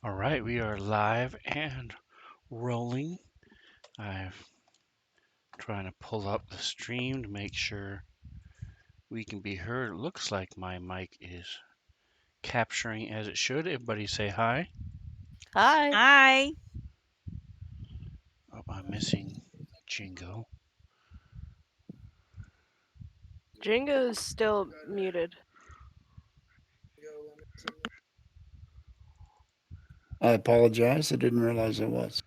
All right, we are live and rolling. I'm trying to pull up the stream to make sure we can be heard. It looks like my mic is capturing as it should. Everybody say hi. Hi. Hi. Oh, I'm missing Jingo. Jingo's still muted. I apologize. I didn't realize I was.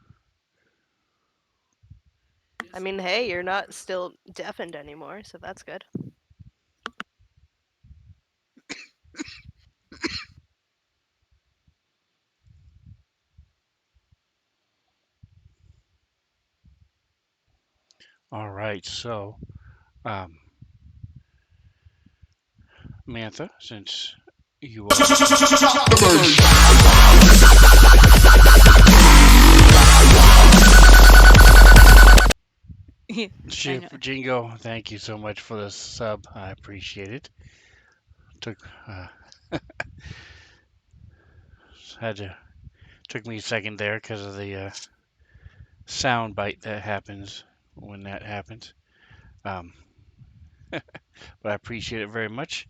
I mean, hey, you're not still deafened anymore, so that's good. All right, so um, Mantha, since you are I know. Chef Jingo, thank you so much for the sub. I appreciate it. Took had to took me a second there because of the sound bite that happens when that happens. Um, but I appreciate it very much.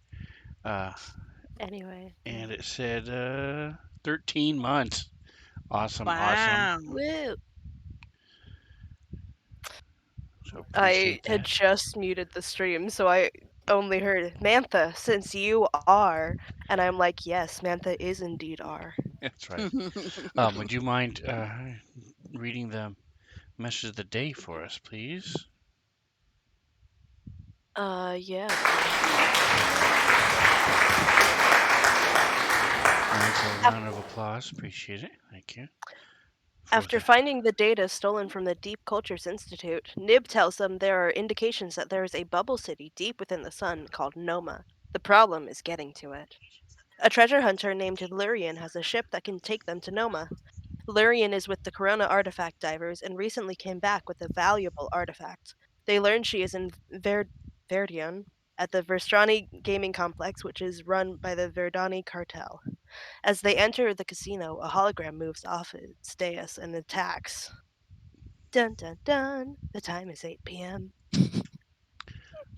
Uh, Anyway. and it said 13 months. Awesome, awesome. Wow. Woo! So I appreciate had that. just muted the stream, so I only heard Mantha, since you are. And I'm like, yes, Mantha is indeed R. That's right. Would you mind reading the message of the day for us, please? Yeah. Nice little round of applause. Appreciate it. Thank you for After the. finding the data stolen from the Deep Cultures Institute, Nib tells them there are indications that there is a bubble city deep within the sun called Noma. The problem is getting to it. A treasure hunter named Lurian has a ship that can take them to Noma. Lurian is with the Corona artifact divers and recently came back with a valuable artifact. They learn she is in Verdion at the Verstrani gaming complex, which is run by the Verdani cartel. As they enter the casino, a hologram moves off its dais and attacks. Dun dun dun. The time is 8 p.m.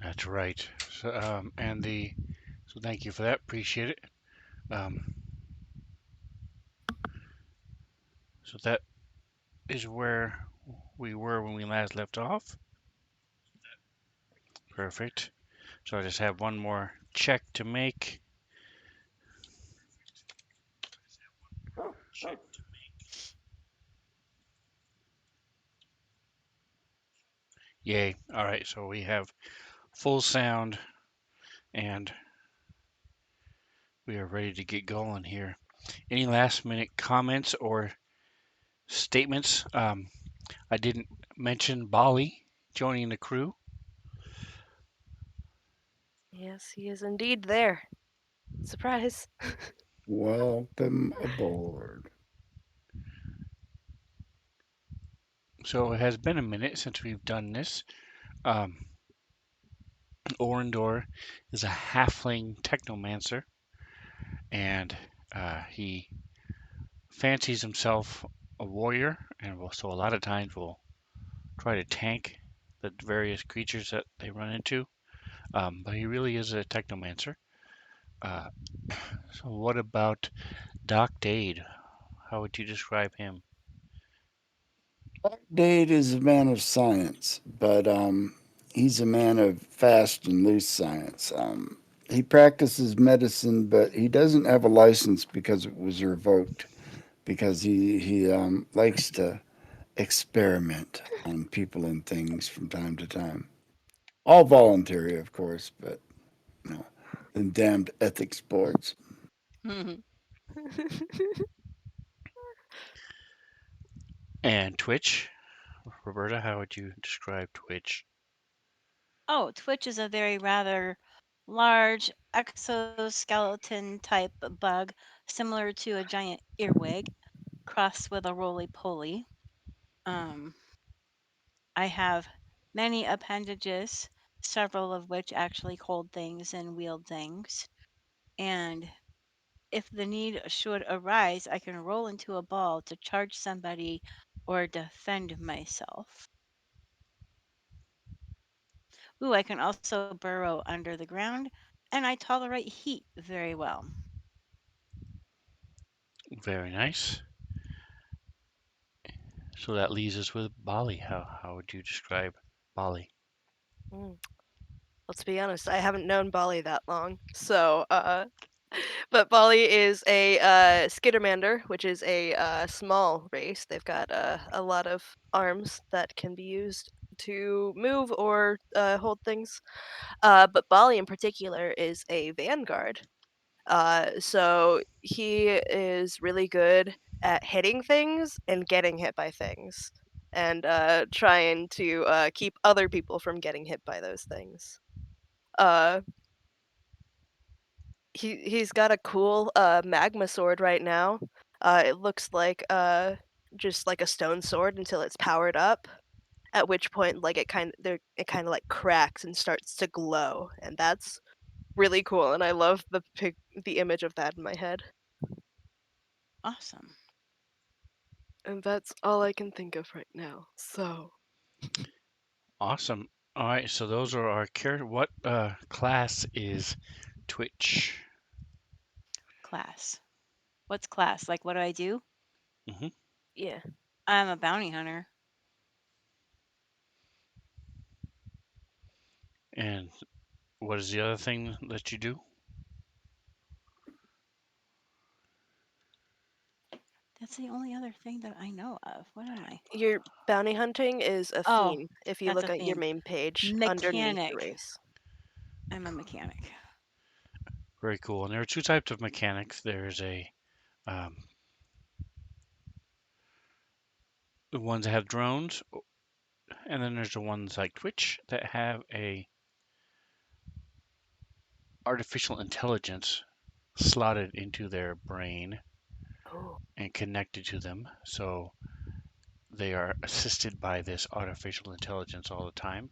That's right. So, and the. So thank you for that. Appreciate it. Um, so that is where we were when we last left off. Perfect. So I just have one more check to make. Yay. All right. So we have full sound and we are ready to get going here. Any last minute comments or statements? I didn't mention Bali joining the crew. Yes, he is indeed there. Surprise. Welcome aboard. So it has been a minute since we've done this. Um, Orendor is a halfling technomancer, and he fancies himself a warrior, and will, so a lot of times will try to tank the various creatures that they run into. But he really is a technomancer. Uh, so what about Doc Dade? How would you describe him? Dade is a man of science, but he's a man of fast and loose science. He practices medicine, but he doesn't have a license because it was revoked. Because he likes to experiment on people and things from time to time. All voluntary, of course, but you know, them damned ethics boards. And Twitch, Roberta, how would you describe Twitch? Oh, Twitch is a very rather large exoskeleton type bug, similar to a giant earwig, crossed with a roly poly. Um, I have many appendages, several of which actually hold things and wield things. And If the need should arise, I can roll into a ball to charge somebody or defend myself. Ooh, I can also burrow under the ground, and I tolerate heat very well. Very nice. So that leaves us with Bali. How would you describe Bali? Mm. Let's be honest, I haven't known Bali that long. But Bali is a Skittermander, which is a small race. They've got a lot of arms that can be used to move or hold things. But Bali in particular is a vanguard. So he is really good at hitting things and getting hit by things, and trying to keep other people from getting hit by those things. Uh, he's got a cool magma sword right now. It looks like just like a stone sword until it's powered up. At which point, like it kind of like cracks and starts to glow, and that's really cool. And I love the image of that in my head. Awesome. And that's all I can think of right now. So, Awesome. All right, so those are our character. What class is Twitch? Class. What's class? Like, what do I do? Hmm. yeah. I'm a bounty hunter. And what is the other thing that you do? That's the only other thing that I know of. What am I? Your bounty hunting is a Oh, theme if you that's look a at your theme. main page underneath the Mechanic. race. I'm a mechanic. Very cool. And there are two types of mechanics. There's um, the ones that have drones, and then there's the ones like Twitch that have a artificial intelligence slotted into their brain Oh. and connected to them. So they are assisted by this artificial intelligence all the time,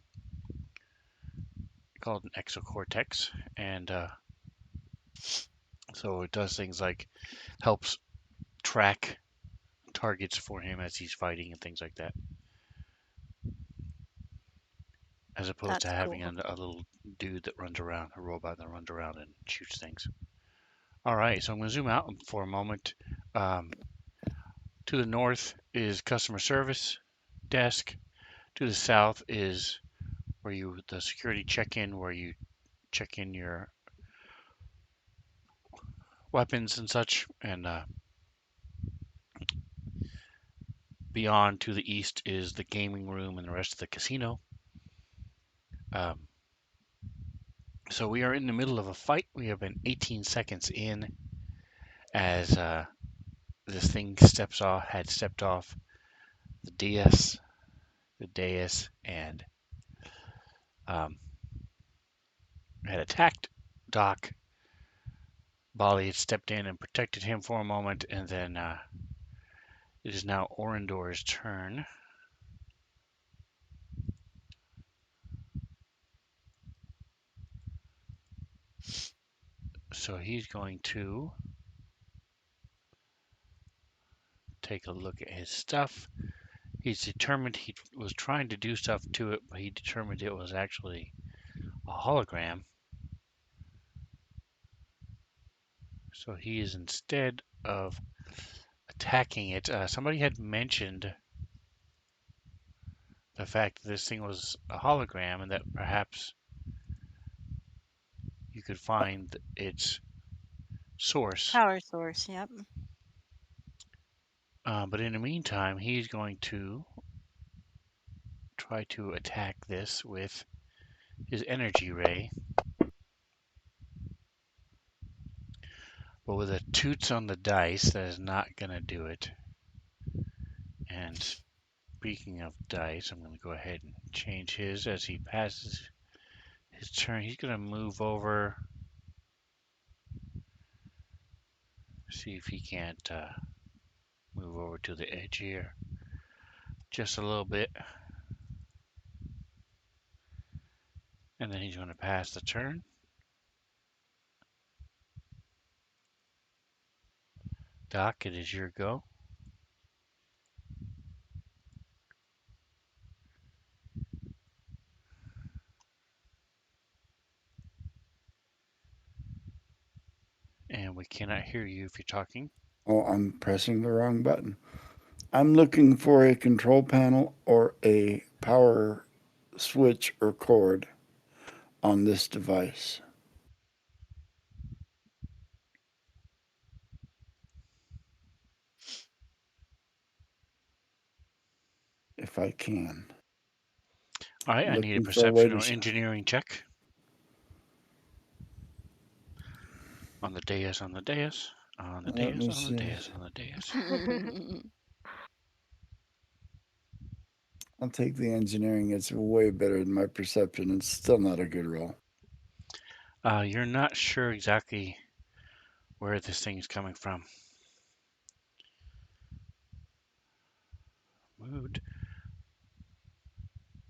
called an exocortex. And so it does things like helps track targets for him as he's fighting and things like that, as opposed to That's having cool. a little dude that runs around, a robot that runs around and shoots things. All right, so I'm going to zoom out for a moment. Um, to the north is customer service desk. To the south is where the security check-in, where you check in your weapons and such. And beyond to the east is the gaming room and the rest of the casino. Um, so we are in the middle of a fight. We have been 18 seconds in as this thing had stepped off the dais, and um, had attacked Doc. Bali had stepped in and protected him for a moment, and then it is now Orendor's turn. So he's going to take a look at his stuff. He's determined he was trying to do stuff to it, but he determined it was actually a hologram. So he is, instead of attacking it, somebody had mentioned the fact that this thing was a hologram and that perhaps you could find its source. Power source. Yep. But in the meantime, he's going to try to attack this with his energy ray. But with a toots on the dice, that is not going to do it. And speaking of dice, I'm going to go ahead and change his as he passes his turn. He's going to move over, see if he can't move over to the edge here just a little bit. And then he's going to pass the turn. Doc, it is your go. And we cannot hear you if you're talking. Oh, I'm pressing the wrong button. I'm looking for a control panel or a power switch or cord on this device, if I can. All right, I need a Looking for a way perception to. or engineering check on the dais, on the dais, on the Let dais, me on the see. dais, on the dais. I'll take the engineering. It's way better than my perception. It's still not a good roll. You're not sure exactly where this thing is coming from. Moved.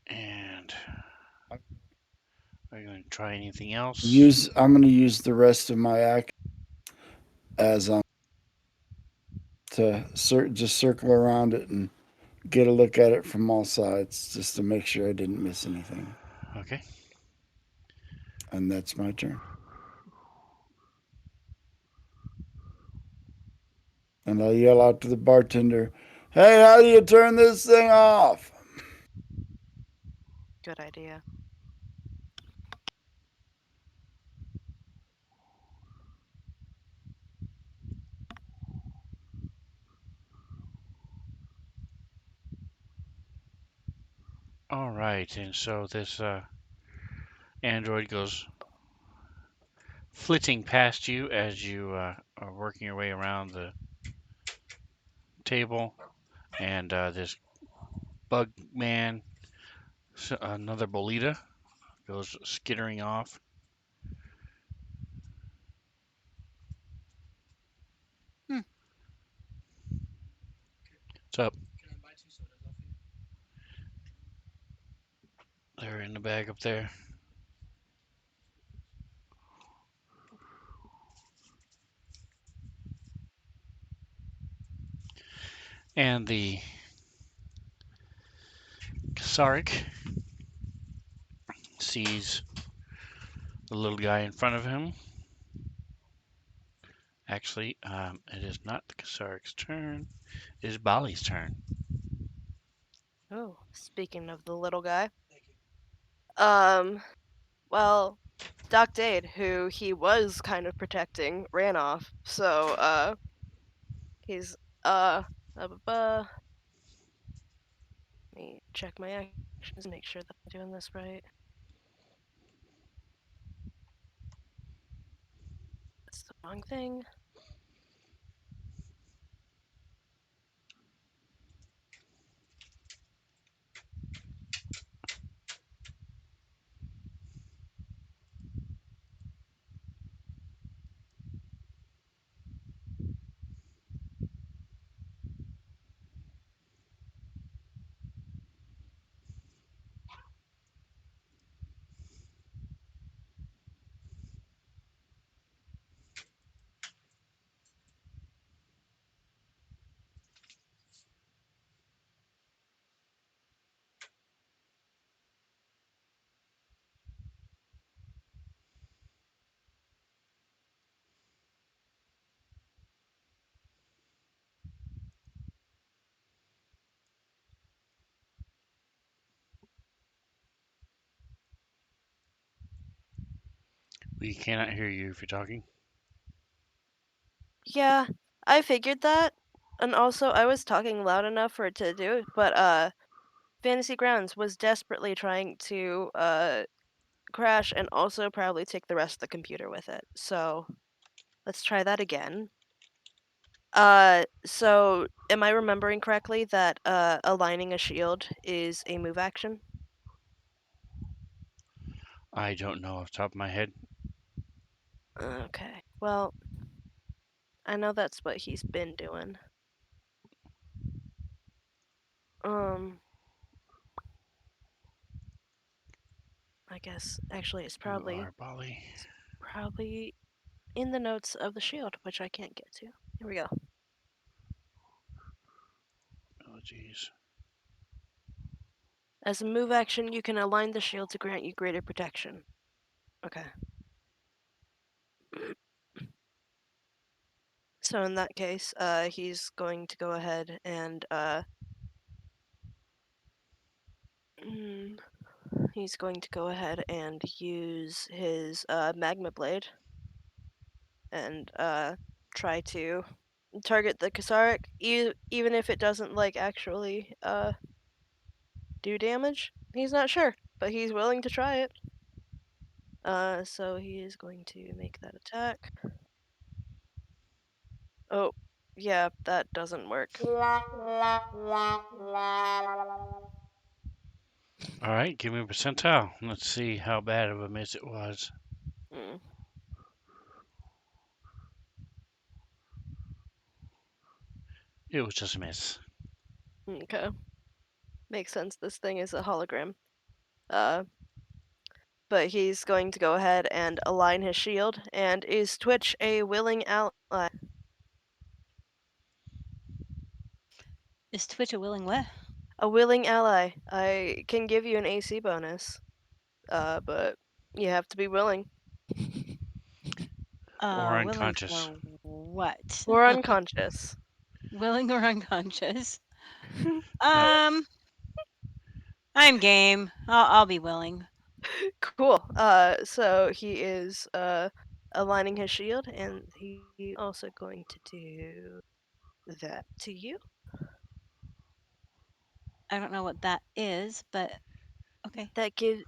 And are you going to try anything else? I'm going to use the rest of my act as to just circle around it and get a look at it from all sides, just to make sure I didn't miss anything. Okay. And that's my turn. And I'll yell out to the bartender, "Hey, how do you turn this thing off?" Good idea. All right. And so this android goes flitting past you as you are working your way around the table. And this bug man, another bolita, goes skittering off. Hmm. What's up? They're in the bag up there. And the Sarek sees the little guy in front of him. Actually, it is not the Kasarek's turn. It is Bali's turn. Oh, speaking of the little guy. Um, well, Doc Dade, who he was kind of protecting, ran off. So, he's, let me check my actions and make sure that I'm doing this right. That's the wrong thing. We cannot hear you if you're talking. Yeah, I figured that. And also, I was talking loud enough for it to do it, but, Fantasy Grounds was desperately trying to, crash and also probably take the rest of the computer with it. So, let's try that again. So am I remembering correctly that aligning a shield is a move action? I don't know off the top of my head. Okay. Well, I know that's what he's been doing. Um, I guess actually You are Bali. it's probably in the notes of the shield, which I can't get to. Here we go. Jeez. As a move action, you can align the shield to grant you greater protection. Okay. So in that case, he's going to go ahead and mm, he's going to go ahead and use his magma blade and try to target the Kasaric, even if it doesn't like actually do damage. He's not sure, but he's willing to try it. So he is going to make that attack. Oh, yeah, that doesn't work. All right, give me a percentile. Let's see how bad of a miss it was. Mm, It was just a miss. okay, makes sense. This thing is a hologram. Uh, but he's going to go ahead and align his shield. And is Twitch a willing ally? Is Twitch a willing what? A willing ally. I can give you an AC bonus. But you have to be willing Or Willing unconscious. for what? or unconscious. Willing or unconscious? Yep. Um, I'm game. I'll be willing. Cool. So he is aligning his shield, and he also going to do that to you. I don't know what that is, but okay. That gives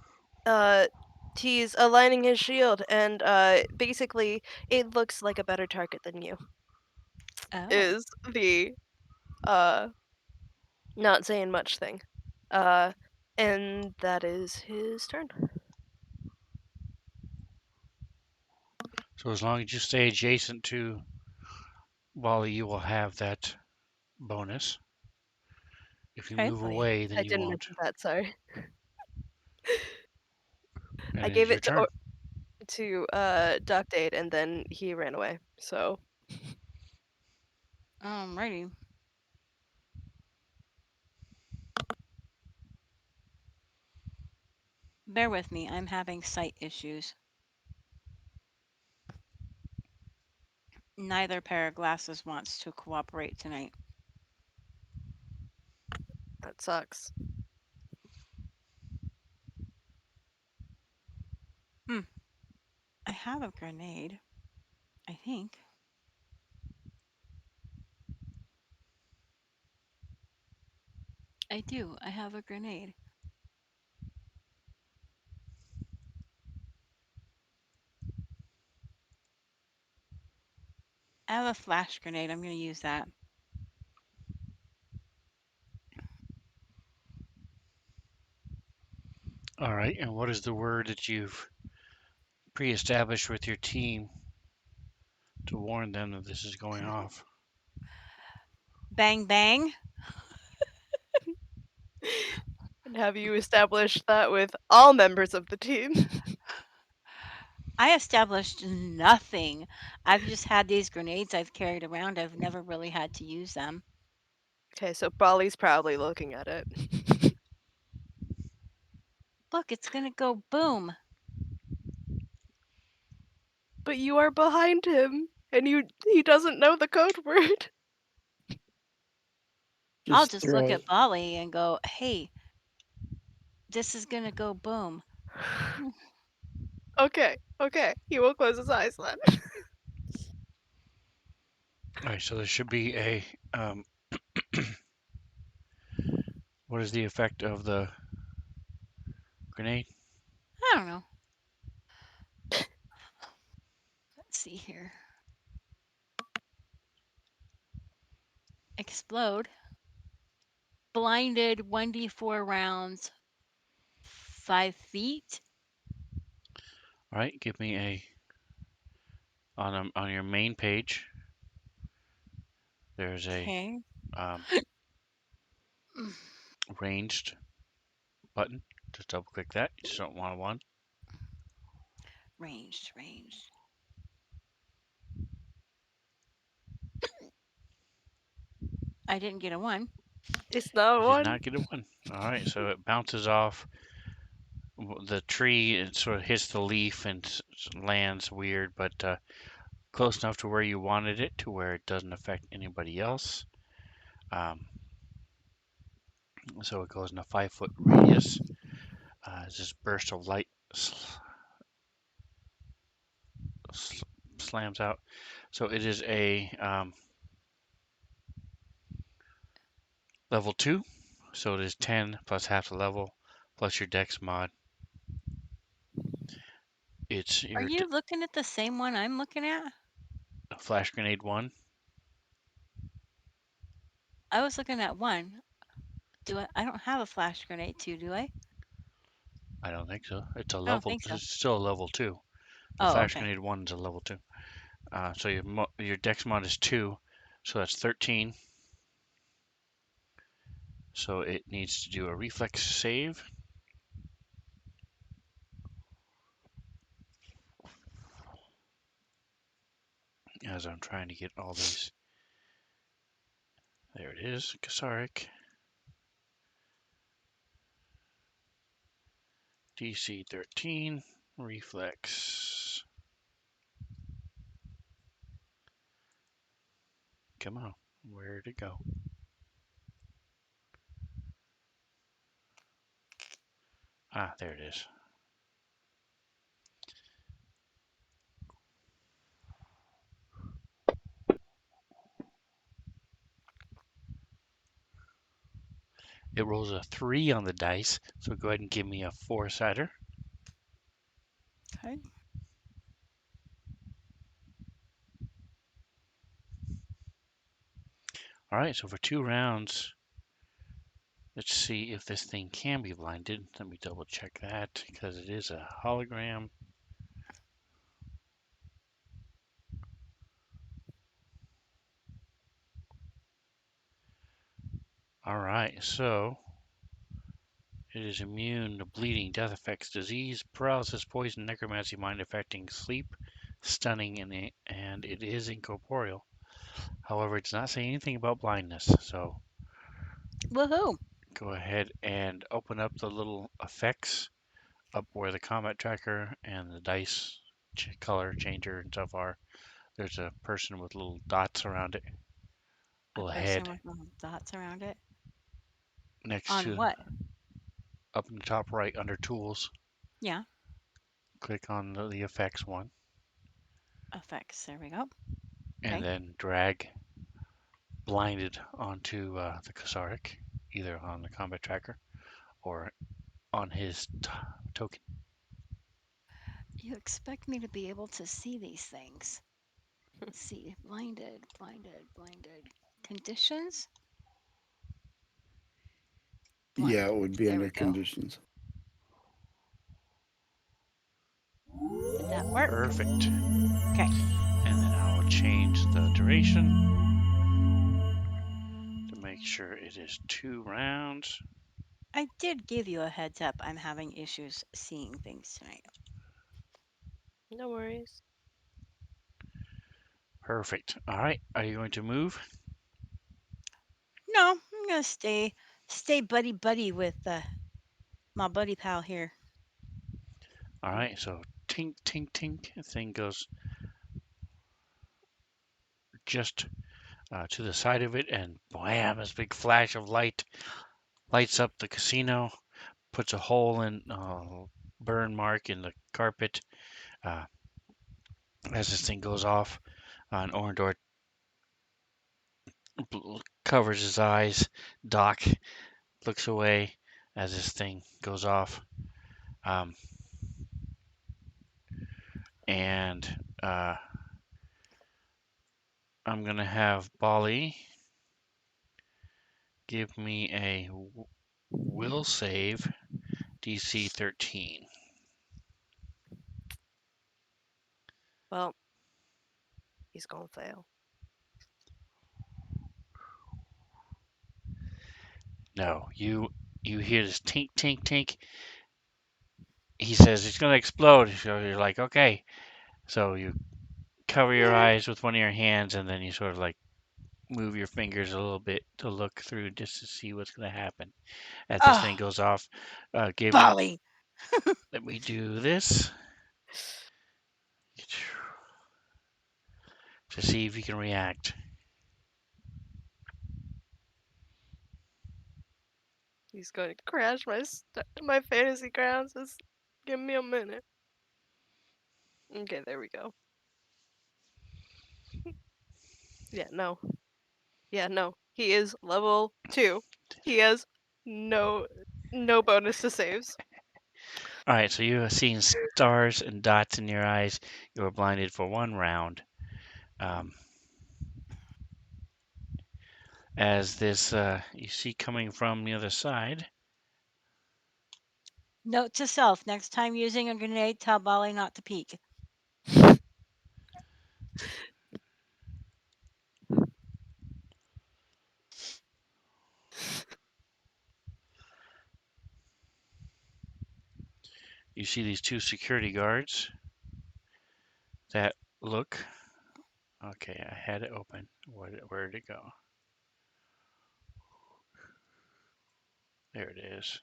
uh he's aligning his shield, and basically it looks like a better target than you. Oh, Is the uh not saying much thing. Uh and that is his turn. So as long as you stay adjacent to Wally, you will have that bonus. If you okay. move Oh yeah, away, then I you didn't won't. mention that, sorry. And I it is gave your it turn. to Duct Aid, and then he ran away. So Alrighty. Bear with me. I'm having sight issues. Neither pair of glasses wants to cooperate tonight. that sucks. Hmm. I have a grenade. I think. I do. I have a grenade. I have a flash grenade. I'm going to use that. All right. And what is the word that you've pre-established with your team to warn them that this is going off? Bang, bang. And have you established that with all members of the team? I established nothing. I've just had these grenades I've carried around. I've never really had to use them. Okay, so Bali's probably looking at it. Look, it's going to go boom. But you are behind him, and he doesn't know the code word. I'll Just just look throw at it. Bali and go, hey, this is going to go boom. Okay. He will close his eyes then. All right. So there should be a. What is the effect of the grenade? I don't know. Let's see here. Explode. Blinded 1d4 rounds 5 feet. All right. Give me a on your main page. There's a Okay. um, ranged button. Just double click that. You just don't want one. Ranged, ranged. I didn't get a one. It's not You did one. not get a one. All right, so it bounces off the tree. It sort of hits the leaf and lands weird, but close enough to where you wanted it, to where it doesn't affect anybody else. Um, so it goes in a 5 foot radius. This burst of light slams out. So it is a level 2. So it is 10 plus half the level plus your dex mod. It's Are your you looking at the same one I'm looking at? flash grenade 1. I was looking at one. Do I don't have a flash grenade too, do I? I don't think so. It's a I don't level. think so. It's still a level 2. The Oh, flash okay. grenade 1 is a level 2. So your dex mod is 2. So that's 13. So it needs to do a reflex save. As I'm trying to get all these. There it is. Kasaric. DC 13. Reflex. Come on. Where'd it go? Ah, there it is. It rolls a 3 on the dice. So go ahead and give me a 4-sider. Okay. All right. So for 2 rounds, let's see if this thing can be blinded. Let me double check that because it is a hologram. All right. So it is immune to bleeding, death effects, disease, paralysis, poison, necromancy, mind affecting, sleep, stunning, and it is incorporeal. However, it does not say anything about blindness. So Woohoo! go ahead and open up the little effects up where the combat tracker and the dice color changer and stuff are. There's a person with little dots around it, A little person head with little dots around it. next On to what? up in the top right under tools. Yeah. Click on the effects one Effects. There we go. and Okay. then drag blinded onto the Kasaric, either on the combat tracker or on his token. You expect me to be able to see these things. Let's see. Blinded, blinded, blinded. Conditions? Yeah, Blinded. it would be There we under go. conditions. Did that work? Perfect. Okay. And then I'll change the duration to make sure it is 2 rounds. I did give you a heads up. I'm having issues seeing things tonight. No worries. Perfect. All right. Are you going to move? No, I'm gonna stay buddy buddy with my buddy pal here. All right. So tink, tink, tink. The thing goes just to the side of it, and blam! This big flash of light lights up the casino, puts a hole in burn mark in the carpet. Uh, as this thing goes off, an Orndor covers his eyes. Doc looks away as this thing goes off. Um, and I'm going to have Bali give me a will save DC 13. Well, he's gonna fail. No, you hear this tink, tink, tink. He says it's going to explode. So you're like, okay. So you cover your Yeah. eyes with one of your hands, and then you sort of like move your fingers a little bit to look through just to see what's going to happen as this thing Oh, goes off. Give me. Bali. Let me do this to see if you can react. He's going to crash my fantasy grounds. Just give me a minute. Okay, there we go. Yeah, no. Yeah, no. He is level 2. He has no bonus to saves. All right, so you are seeing stars and dots in your eyes. You are blinded for 1 round. Um, as this you see coming from the other side. Note to self: next time using a grenade, tell Bali not to peek. You see these 2 security guards that look. Okay, I had it open. Where did it go? There it is.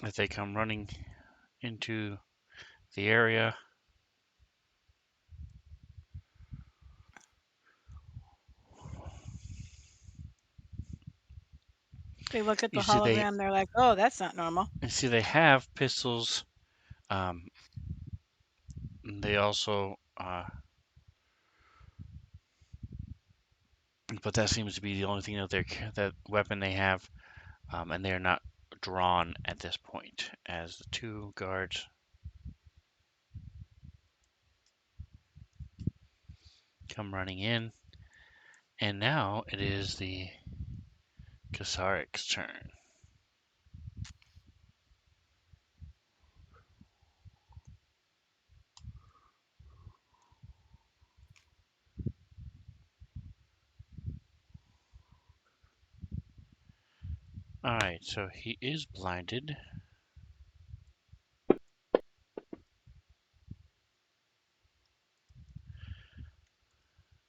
As they come running into the area, They look at you the see they hologram. They're like, "Oh, that's not normal." have pistols. Um, they also, but that seems to be the only thing that weapon they have, and they are not drawn at this point. As the 2 guards come running in, and now it is the Kasarik's turn. All right, so he is blinded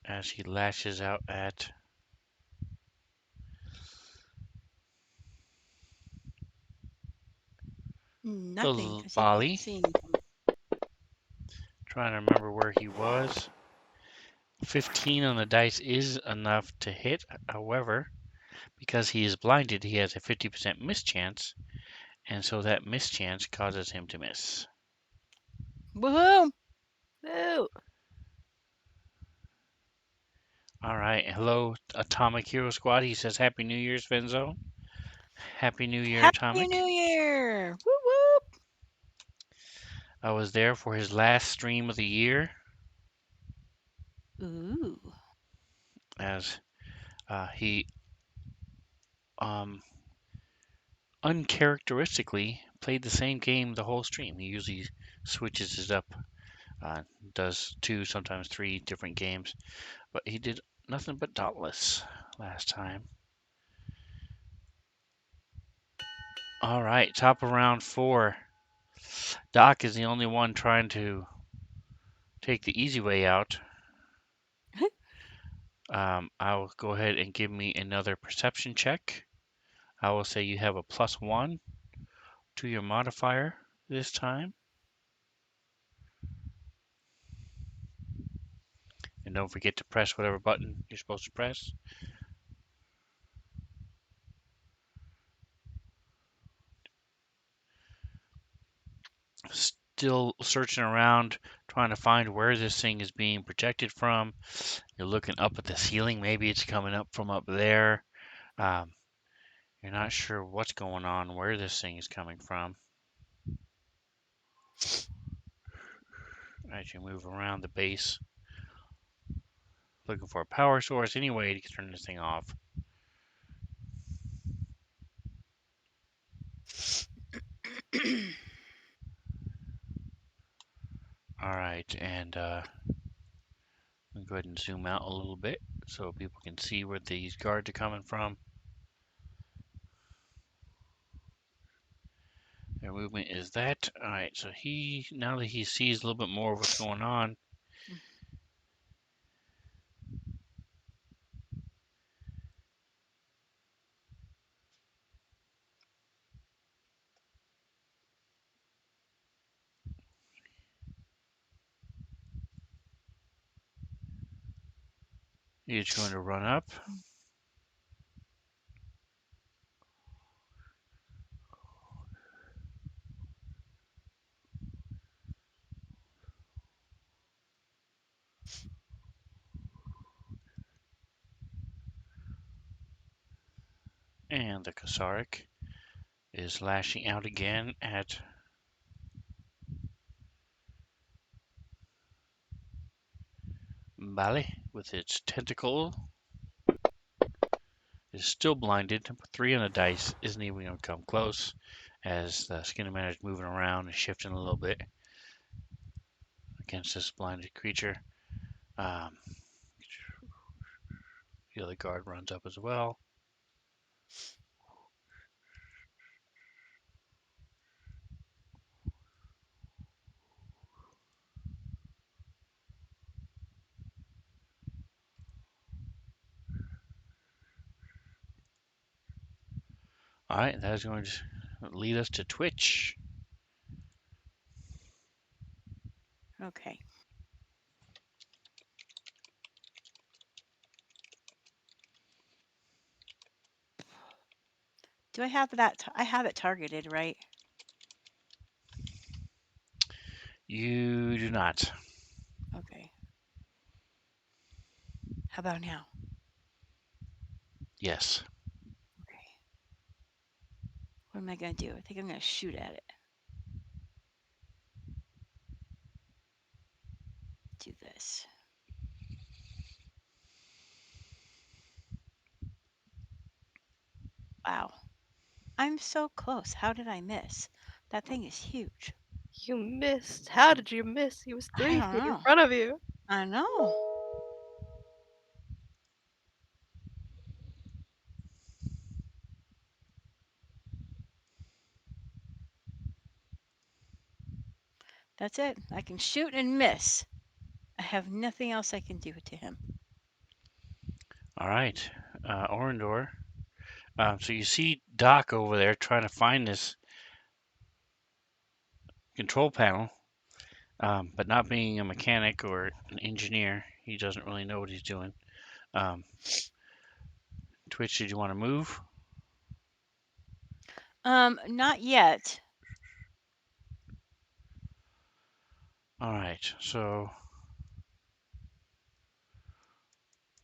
as he lashes out at Nothing, the because he can't Bali. see anything. Trying to remember where he was. 15 on the dice is enough to hit. However, because he is blinded, he has a 50% mischance, and so that mischance causes him to miss. Woohoo! No. All right, hello, Atomic Hero Squad. He says, Happy New Year, Svenzone. Happy New Year, Happy Atomic. New Year! Whoop whoop! I was there for his last stream of the year, Ooh. as he uncharacteristically played the same game the whole stream. He usually switches it up, uh, does 2, sometimes 3 different games, but he did nothing but Dauntless last time. All right, top of round 4. Doc is the only one trying to take the easy way out. I'll go ahead and give me another perception check. I will say you have a +1 to your modifier this time. And don't forget to press whatever button you're supposed to press. Still searching around, trying to find where this thing is being projected from. You're looking up at the ceiling. Maybe it's coming up from up there. Um, you're not sure what's going on, where this thing is coming from. As you move around the base, looking for a power source, any way to turn this thing off. All right, and I'll go ahead and zoom out a little bit so people can see where these guards are coming from. of movement is that. All right, so now that he sees a little bit more of what's going on, he's going to run up and the Kasaric is lashing out again at Bali with its tentacle. Is still blinded. 3 on the dice isn't even going to come close as the Skinner is moving around and shifting a little bit against this blinded creature. Um, the other guard runs up as well. All right, that is going to lead us to Twitch. Okay. Do I have that? I have it targeted, right? You do not. Okay. How about now? Yes. Okay. What am I going to do? I think I'm going to shoot at it. Do this. Wow. I'm so close. How did I miss? That thing is huge. You missed. How did you miss? He was I 3 don't feet in know. front of you. I know. That's it. I can shoot and miss. I have nothing else I can do to him. All right, Orindor. So you see Doc over there trying to find this control panel, but not being a mechanic or an engineer, he doesn't really know what he's doing. Twitch, did you want to move? Not yet. All right, so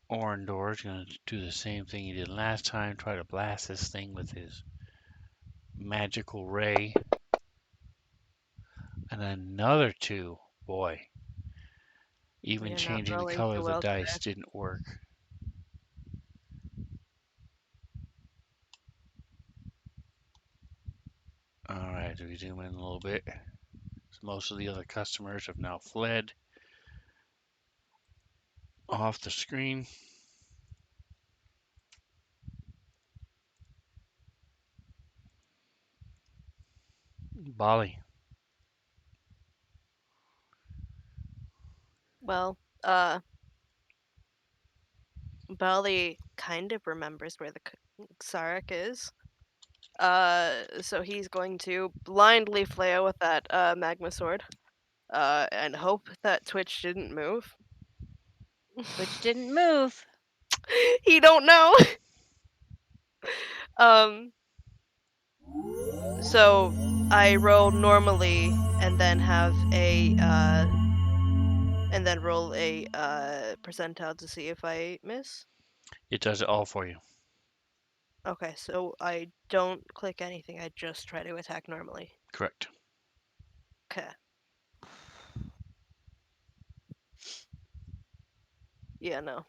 Orindor is going to do the same thing he did last time, try to blast this thing with his magical ray. And another 2. Boy, even You're not changing the rolling color too of the well today. dice didn't work. All right, we zoom in a little bit. So most of the other customers have now fled off the screen. Bali. Well, Bali kind of remembers where the Xaric is. So he's going to blindly flail with that magma sword. And hope that Twitch didn't move. Which didn't move. He don't know. um. So I roll normally and then have a and then roll a percentile to see if I miss. It does it all for you. Okay, so I don't click anything. I just try to attack normally. Correct. Okay. Yeah, no.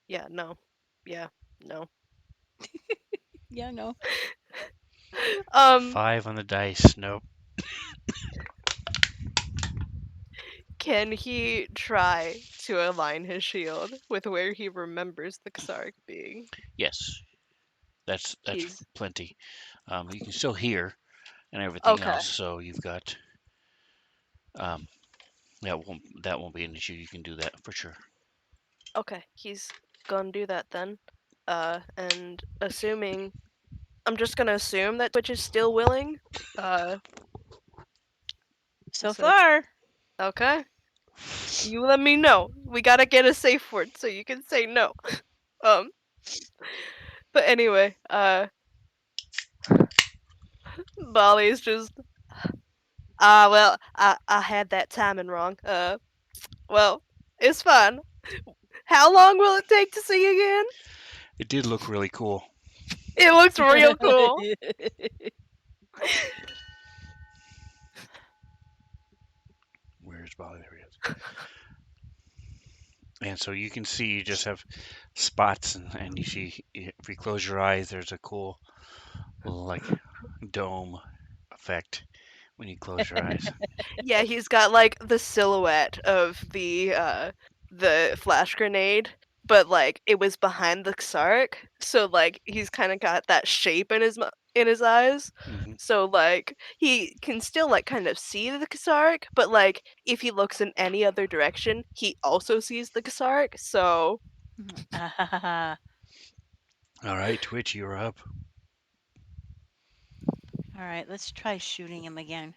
Yeah, no. Yeah, no. Yeah, no. 5 on the dice. Nope. Can he try to align his shield with where he remembers the Xark being? Yes, that's He's plenty. You can still hear. and everything Okay. else. So you've got um, that won't be an issue. You can do that for sure. Okay. He's gonna do that then. And assuming I'm just gonna assume that Twitch is still willing. Uh, So so far. okay. You let me know. We gotta get a safe word so you can say no. Um, but anyway, Bali's just well, I had that timing wrong. Well, it's fine. How long will it take to see again? It did look really cool. It looks real cool. Where's Bali? There he is. And so you can see you just have spots, and you see if you close your eyes, there's a cool little like dome effect when you close your eyes. Yeah, he's got like the silhouette of the flash grenade, but like it was behind the Xark, so like he's kind of got that shape in in his eyes. Hmm. So like he can still like kind of see the Xark, but like if he looks in any other direction, he also sees the Xark. So All All right, Twitch, you're up. right, let's try shooting him again.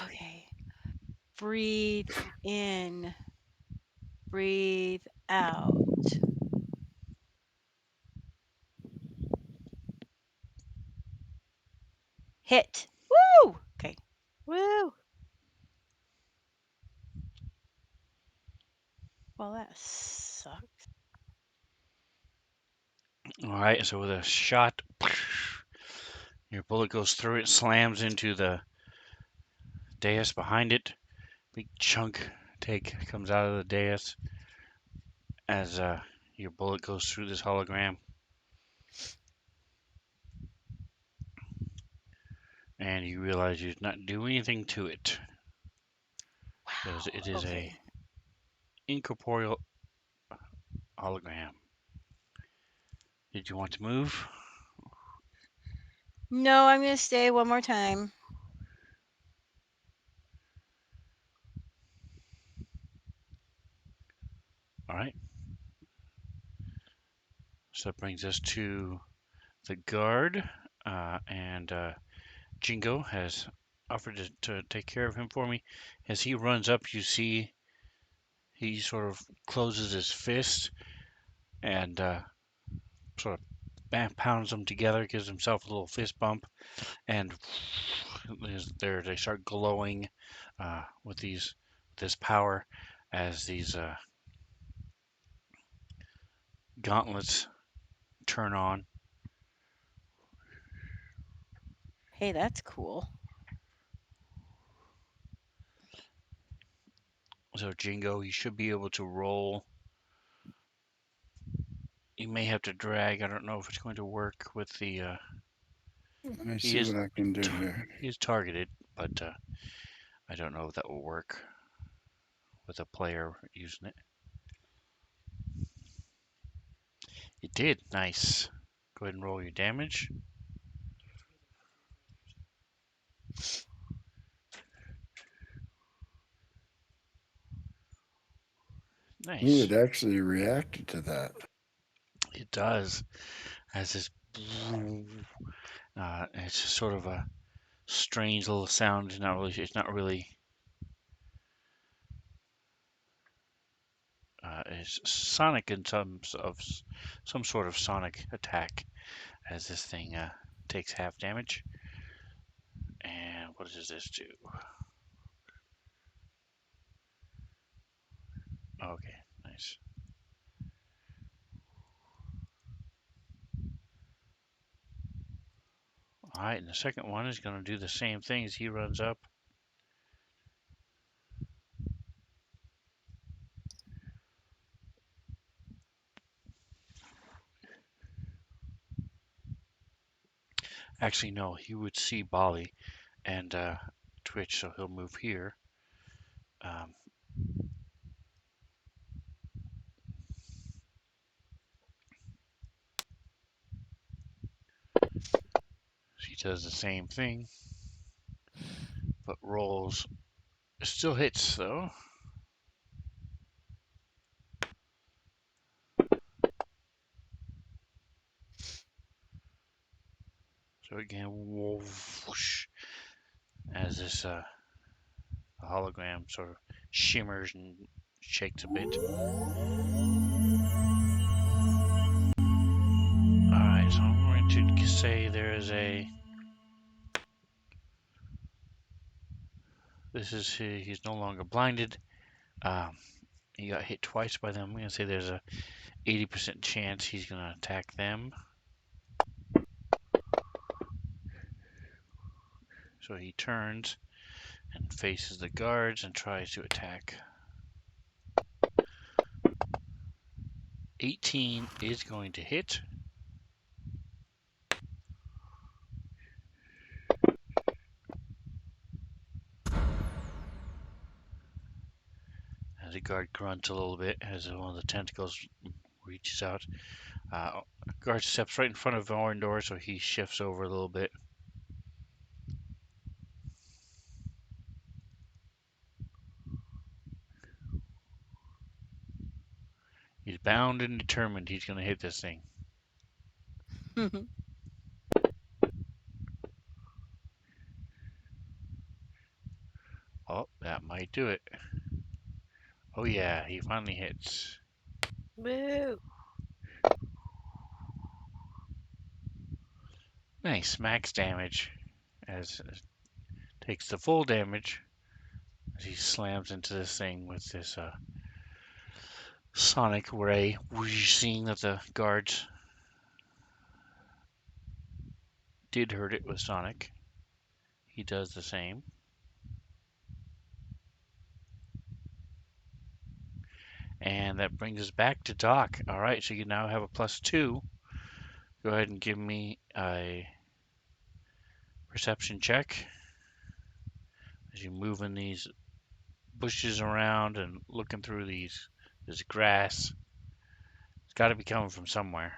Okay. Breathe in, breathe out. Hit. Woo! Okay. woo. Well, that sucks. All right, so with a shot, your bullet goes through it, slams into the dais behind it. Big chunk take comes out of the dais as your bullet goes through this hologram, and you realize you did not do anything to it because it Wow. is a Okay. incorporeal hologram. Did you want to move? No, I'm going to stay one more time. All right. So that brings us to the guard, and Jingo has offered to take care of him for me. As he runs up, you see he sort of closes his fist and sort of pounds them together, gives himself a little fist bump, and they start glowing with this power as these gauntlets turn on. Hey, that's cool. So Jingo, you should be able to roll. You may have to drag. I don't know if it's going to work with the. Let me He see is what I can do here. he is targeted, but I don't know if that will work with a player using it. It did. Nice. Go ahead and roll your damage. Ooh, Nice. it actually reacted to that. It does. Has this. It's just sort of a strange little sound. It's not really. It's not really. It's sonic in some sort of sonic attack as this thing takes half damage. And what does this do? Okay, nice. All right, and the second one is going to do the same thing as he runs up. Actually, no, he would see Bali and Twitch, so he'll move here. Um, does the same thing, but rolls. Still hits though. So again, whoosh, as this hologram sort of shimmers and shakes a bit. Alright, so I'm going to say there is a. This is he's no longer blinded. Um, he got hit twice by them. I'm going to say there's a 80% chance he's going to attack them. So he turns and faces the guards and tries to attack. 18 is going to hit. As the guard grunts a little bit as one of the tentacles reaches out. Guard steps right in front of Orndor, so he shifts over a little bit. He's bound and determined he's going to hit this thing. Oh, that might do it. Oh yeah, he finally hits. Woo! Nice, max damage. As takes the full damage as he slams into this thing with this sonic ray. Seeing that the guards did hurt it with sonic, he does the same. And that brings us back to Doc. All right, so you now have a +2. Go ahead and give me a perception check as you move in these bushes around and looking through this grass. It's got to be coming from somewhere.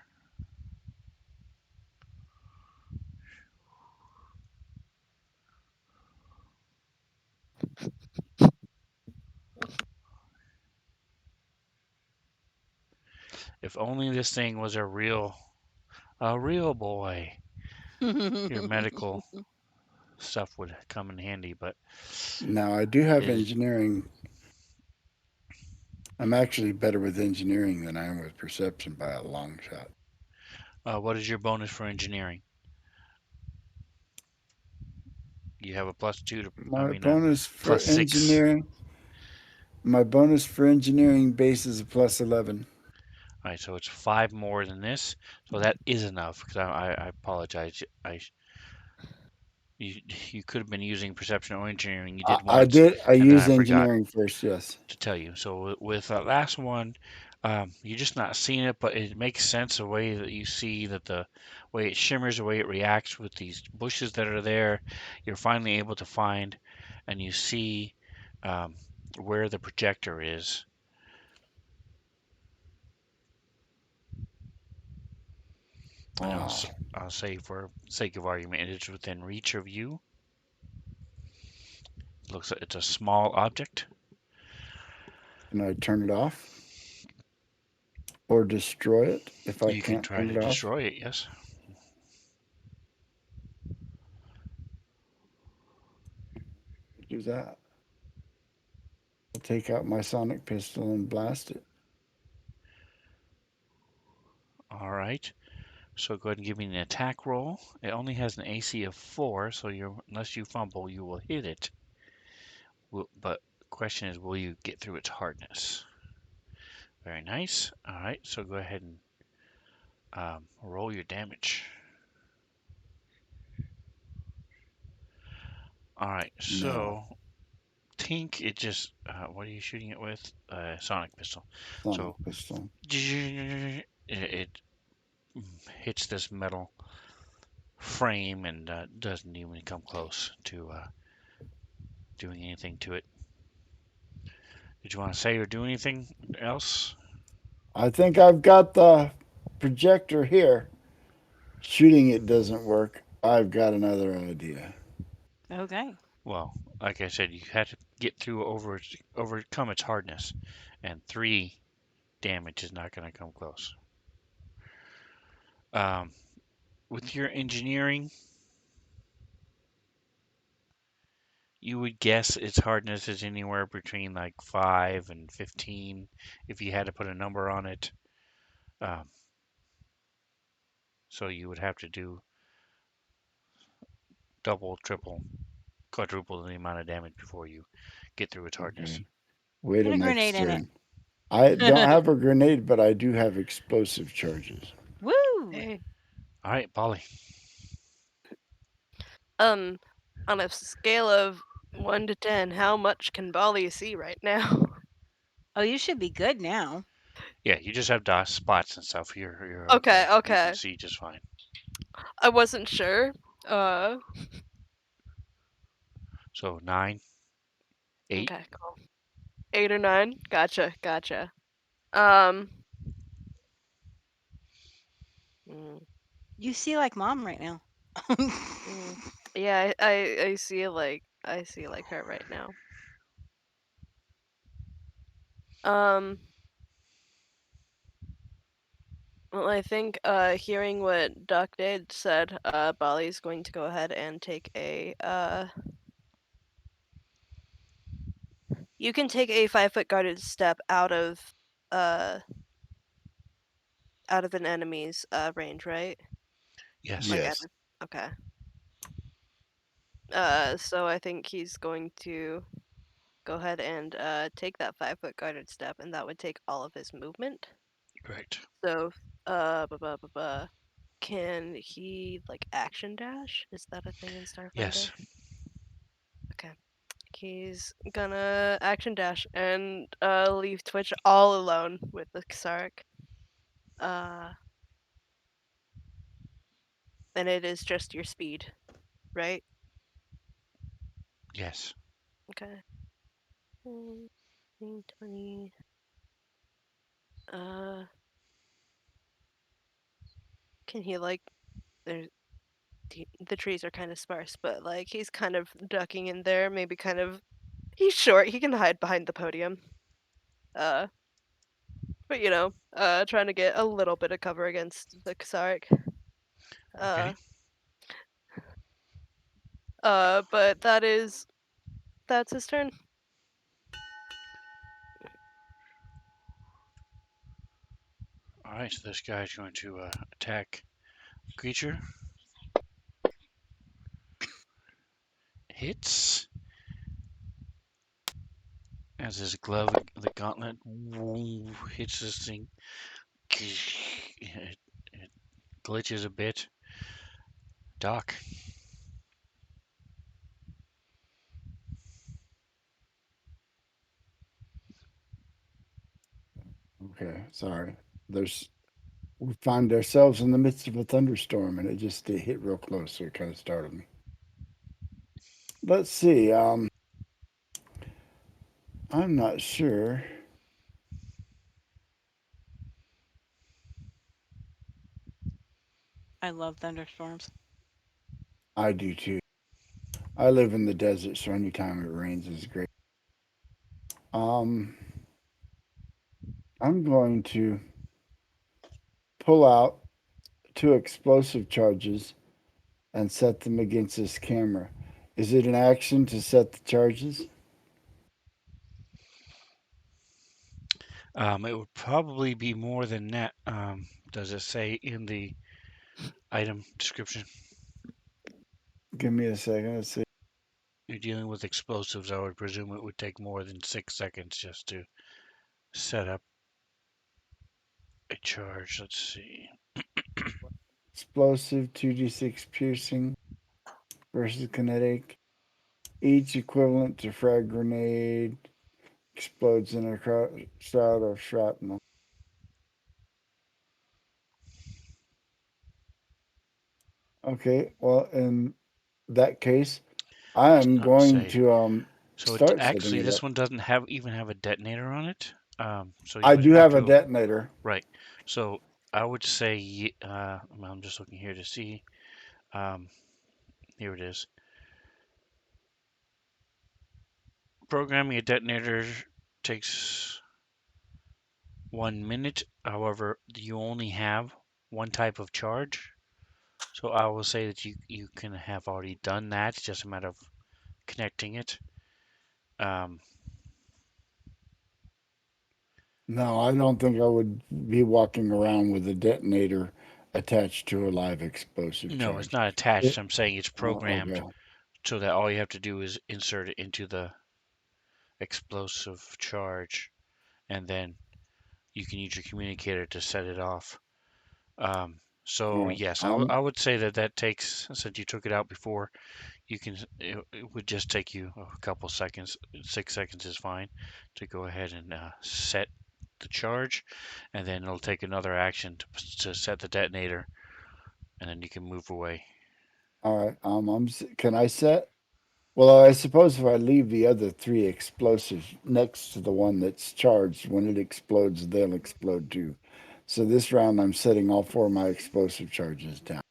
If only this thing was a real boy. Your medical stuff would come in handy, but Now, I do have it is. engineering. I'm actually better with engineering than I am with perception by a long shot. What is your bonus for engineering? You have a +2 to. I My mean, bonus for +6. engineering, my bonus for engineering base is a +11. All right, so it's 5 more than this. So that is enough. Because I apologize. You you could have been using perception or engineering. You did I once, did. I and then use I forgot engineering first. Yes. to tell you. So with that last one, you're just not seeing it, but it makes sense the way that you see that the way it shimmers, the way it reacts with these bushes that are there. You're finally able to find, and you see um, where the projector is. And Wow. I'll say for sake of argument, it's within reach of you. Looks like it's a small object. Can I turn it off or destroy it if I You can can't try turn to it off? destroy it, yes. Do that. I'll take out my sonic pistol and blast it. All right. So go ahead and give me an attack roll. It only has an AC of 4, so unless you fumble, you will hit it. But the question is, will you get through its hardness? Very nice. All right, so go ahead and roll your damage. All right, No. so Tink, it just what are you shooting it with? Sonic pistol. Sonic So pistol. it hits this metal frame and doesn't even come close to doing anything to it. Did you want to say or do anything else? I think I've got the projector here. Shooting it doesn't work. I've got another idea. Okay. Well, like I said, you had to get through overcome its hardness, and 3 damage is not going to come close. Um, with your engineering, you would guess its hardness is anywhere between like 5 and 15, if you had to put a number on it. Um, so you would have to do double, triple, quadruple the amount of damage before you get through its hardness. Okay. Wait Put till a next grenade in it. turn. I don't have a grenade, but I do have explosive charges. Woo! Hey. All right, Polly. Um, on a scale of 1 to 10, how much can Bali see right now? Oh, you should be good now. Yeah, you just have DOS spots and stuff. You're Okay, okay. You can okay. see just fine. I wasn't sure. Uh, So 9, 8. okay, cool. 8 or 9. Gotcha, gotcha. Um, mm, You see like mom right now. mm. Yeah, I see like her right now. Um, well, I think hearing what Doc Dade said, Bali's going to go ahead and take a you can take a 5 foot guarded step uh out of an enemy's range, right? Yes. Like at Yes. okay. So I think he's going to go ahead and take that 5 foot guarded step, and that would take all of his movement. Correct. So, buh, buh, buh, buh. Can he like action dash? Is that a thing in Starfinder? Yes. Okay. He's gonna action dash and leave Twitch all alone with the Xark. Uh, and it is just your speed, right? Yes. Okay. 20. Uh, can he like? There's the trees are kind of sparse, but like he's kind of ducking in there. Maybe kind of. He's short. He can hide behind the podium. Uh, but trying to get a little bit of cover against the Xark. Uh, Okay. but that's his turn. All right. So this guy's going to attack the creature. Hits as his glove, the gauntlet, hits this thing. It glitches a bit. Doc. Okay. Sorry. There's we find ourselves in the midst of a thunderstorm, and it hit real close, so it kind of startled me. Let's see. I'm not sure. I love thunderstorms. I do too. I live in the desert, so anytime it rains is great. Um, I'm going to pull out 2 explosive charges and set them against this camera. Is it an action to set the charges? It would probably be more than that. Does it say in the item description? Give me a second. Let's see. You're dealing with explosives. I would presume it would take more than 6 seconds just to set up a charge. Let's see. Explosive 2d6 piercing versus kinetic. Each equivalent to frag grenade explodes in a shroud of shrapnel. Okay, well, in that case, I Does am not going say. to So it start setting actually it this up. one doesn't have even have a detonator on it. So you I would do have have a to detonator. right. So I would say I'm just looking here to see. Um, Here it is. Programming a detonator takes 1 minute. However, you only have one type of charge. So I will say that you can have already done that. It's just a matter of connecting it. Um, No, I don't think I would be walking around with a detonator attached to a live explosive no, it's charge. not attached. It, I'm saying it's programmed okay. so that all you have to do is insert it into the explosive charge, and then you can use your communicator to set it off. So All right. yes, I would say that that takes, since you took it out before, you can, it would just take you a couple seconds. 6 seconds is fine to go ahead and set the charge, and then it'll take another action to set the detonator, and then you can move away. All right. Can I set? Well, I suppose if I leave the other three explosives next to the one that's charged, when it explodes, they'll explode too. So this round, I'm setting all four of my explosive charges down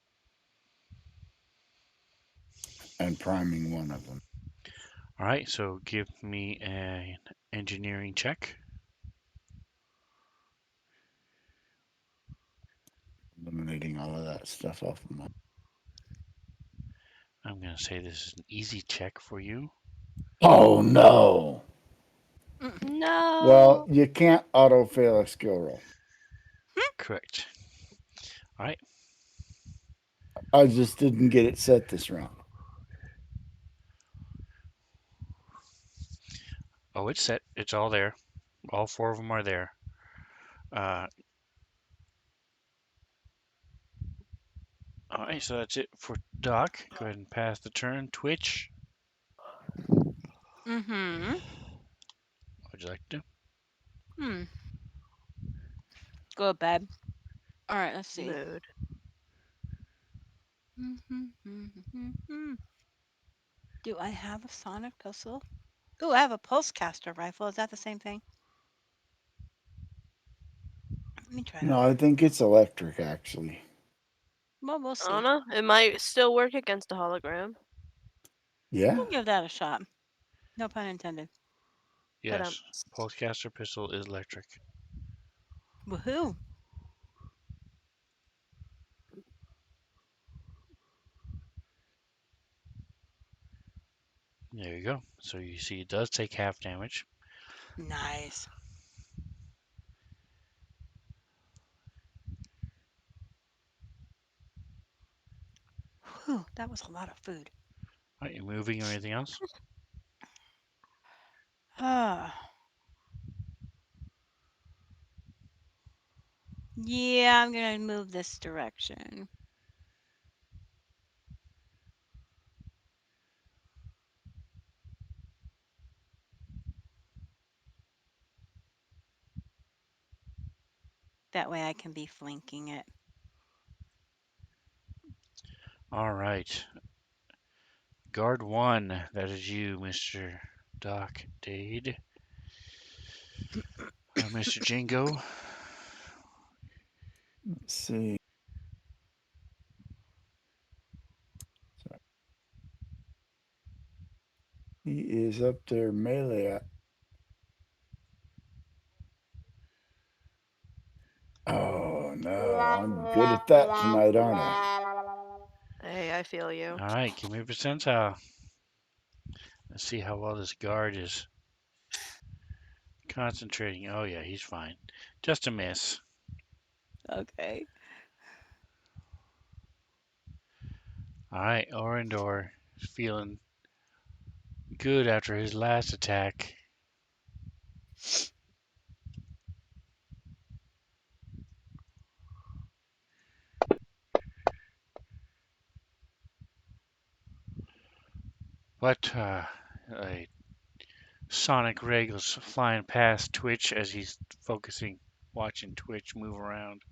and priming one of them, All right, so give me an engineering check. eliminating all of that stuff off of my. I'm going to say this is an easy check for you. Oh no! Mm. Well, No. you can't auto fail a skill roll. Correct. All right. I just didn't get it set this round. Oh, it's set. It's all there. All four of them are there. Uh, all right, so that's it for Doc. Go ahead and pass the turn. Twitch, Mm-hmm. what would you like to do? Hmm. Go bed. All right, let's see. Mood. Mm-hmm. Do I have a sonic pistol? Ooh, I have a pulse-caster rifle. Is that the same thing? Let me try No, that I one. think it's electric actually. Well, we'll I don't see. know. It might still work against a hologram. Yeah. We'll give that a shot. No pun intended. But Yes, pulsecaster pistol is electric. Woohoo! There you go. So you see, it does take half damage. Nice. Whew, that was a lot of food. Are you moving or anything else? Ah, yeah, I'm gonna move this direction. That way I can be flanking it. All right. Guard one. That is you, Mr. Doc Dade. Mr. Jingo. Let's see. So he is up there melee. Oh no, I'm good at that tonight, aren't I? hey, I feel you. All right, give me a percentile. Let's see how well this guard is concentrating. Oh, yeah, he's fine. Just a miss. Okay. All right, Orindor is feeling good after his last attack. But a sonic ray goes flying past Twitch as he's focusing, watching Twitch move around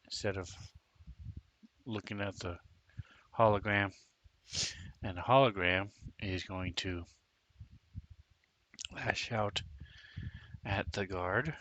instead of looking at the hologram. And the hologram is going to lash out at the guard.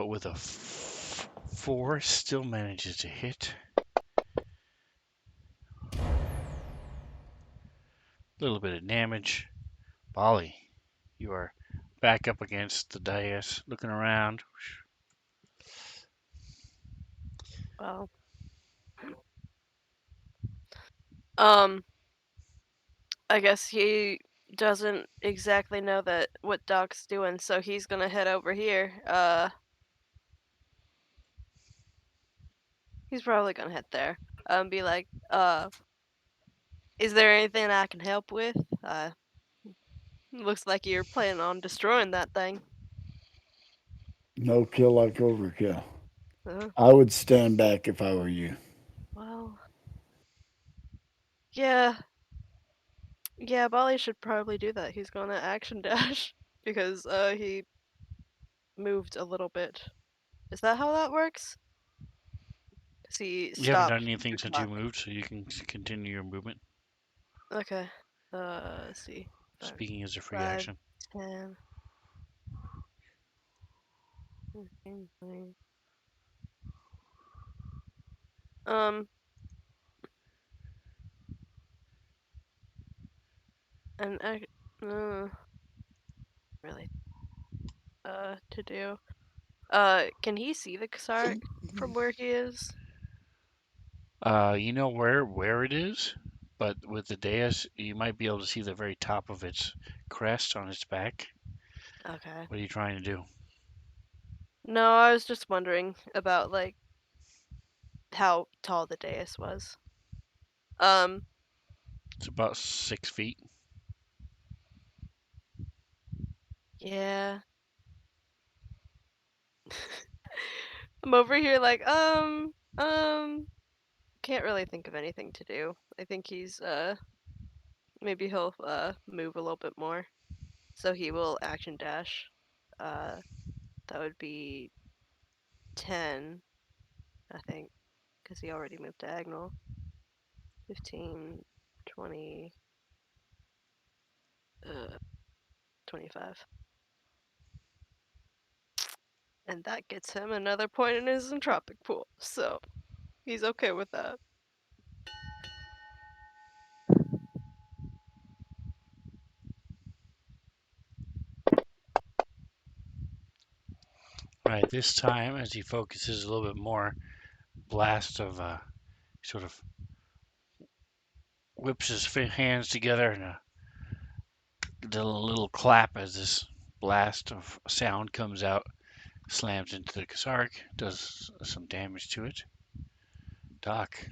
but with a 4, still manages to hit. A little bit of damage. Bali, you are back up against the dais, looking around. Well, um, I guess he doesn't exactly know that what Doc's doing, so he's gonna head over here. He's probably gonna head there. Be like, is there anything I can help with? Looks like you're planning on destroying that thing. No kill like overkill. Uh, I would stand back if I were you. well, yeah, yeah. Bali should probably do that. He's gonna action dash because he moved a little bit. Is that how that works? 'Cause he You haven't done stopped anything the since you clock. moved, so you can continue your movement. Okay. Let's see. Five, Speaking as a free five, action. 10, 15, 20. Um, and really, to do. Can he see the Kasark from where he is? You know where it is, but with the dais, you might be able to see the very top of its crest on its back. Okay. What are you trying to do? No, I was just wondering about like how tall the dais was. Um, It's about 6 feet. yeah. I'm over here like, can't really think of anything to do. I think he's maybe he'll move a little bit more. So he will action dash. Uh, that would be 10, I think, because he already moved diagonal. 15, 20, 25. And that gets him another point in his entropic pool. So he's okay with that. Right, this time, as he focuses a little bit more, blast of sort of whips his hands together and does a little clap as this blast of sound comes out, slams into the Kasark, does some damage to it. Doc.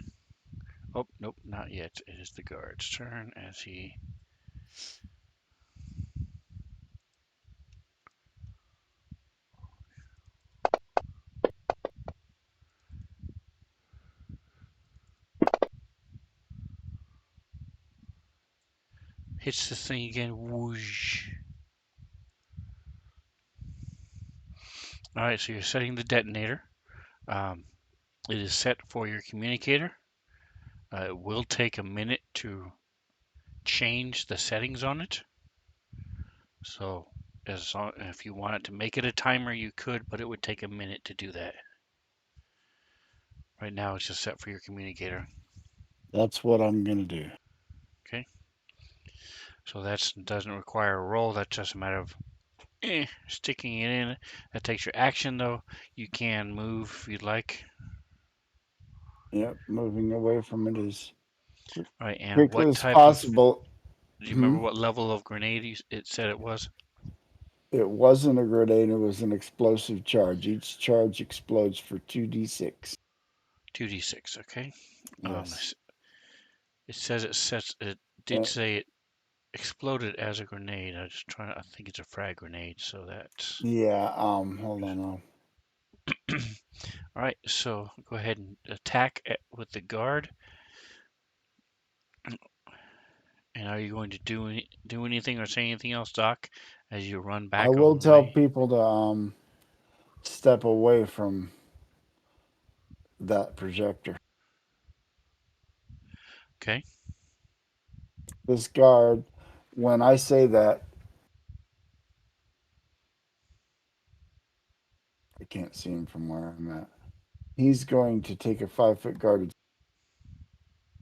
Oh, nope, not yet. It is the guard's turn as he hits the thing again. Whoosh. All right, so you're setting the detonator. Um, it is set for your communicator. It will take a minute to change the settings on it. So, if you wanted to make it a timer, you could, but it would take a minute to do that. Right now, it's just set for your communicator. That's what I'm going to do. Okay, so that doesn't require a roll. That's just a matter of sticking it in. That takes your action, though. You can move if you'd like. Yep, moving away from it as All right, and quickly what as type of? possible. Do you remember Hmm? what level of grenade it said it was? It wasn't a grenade, it was an explosive charge. Each charge explodes for 2d6. 2d6. Okay. Um, Yes. it says it sets. It did Uh, say it exploded as a grenade. I just trying. I think it's a frag grenade. So that's yeah, hold on. all right. So go ahead and attack with the guard. And are you going to do anything or say anything else, Doc, as you run I back will on the tell way? people to step away from that projector. Okay. This guard, when I say that, can't see him from where I'm at. He's going to take a 5 foot guarded.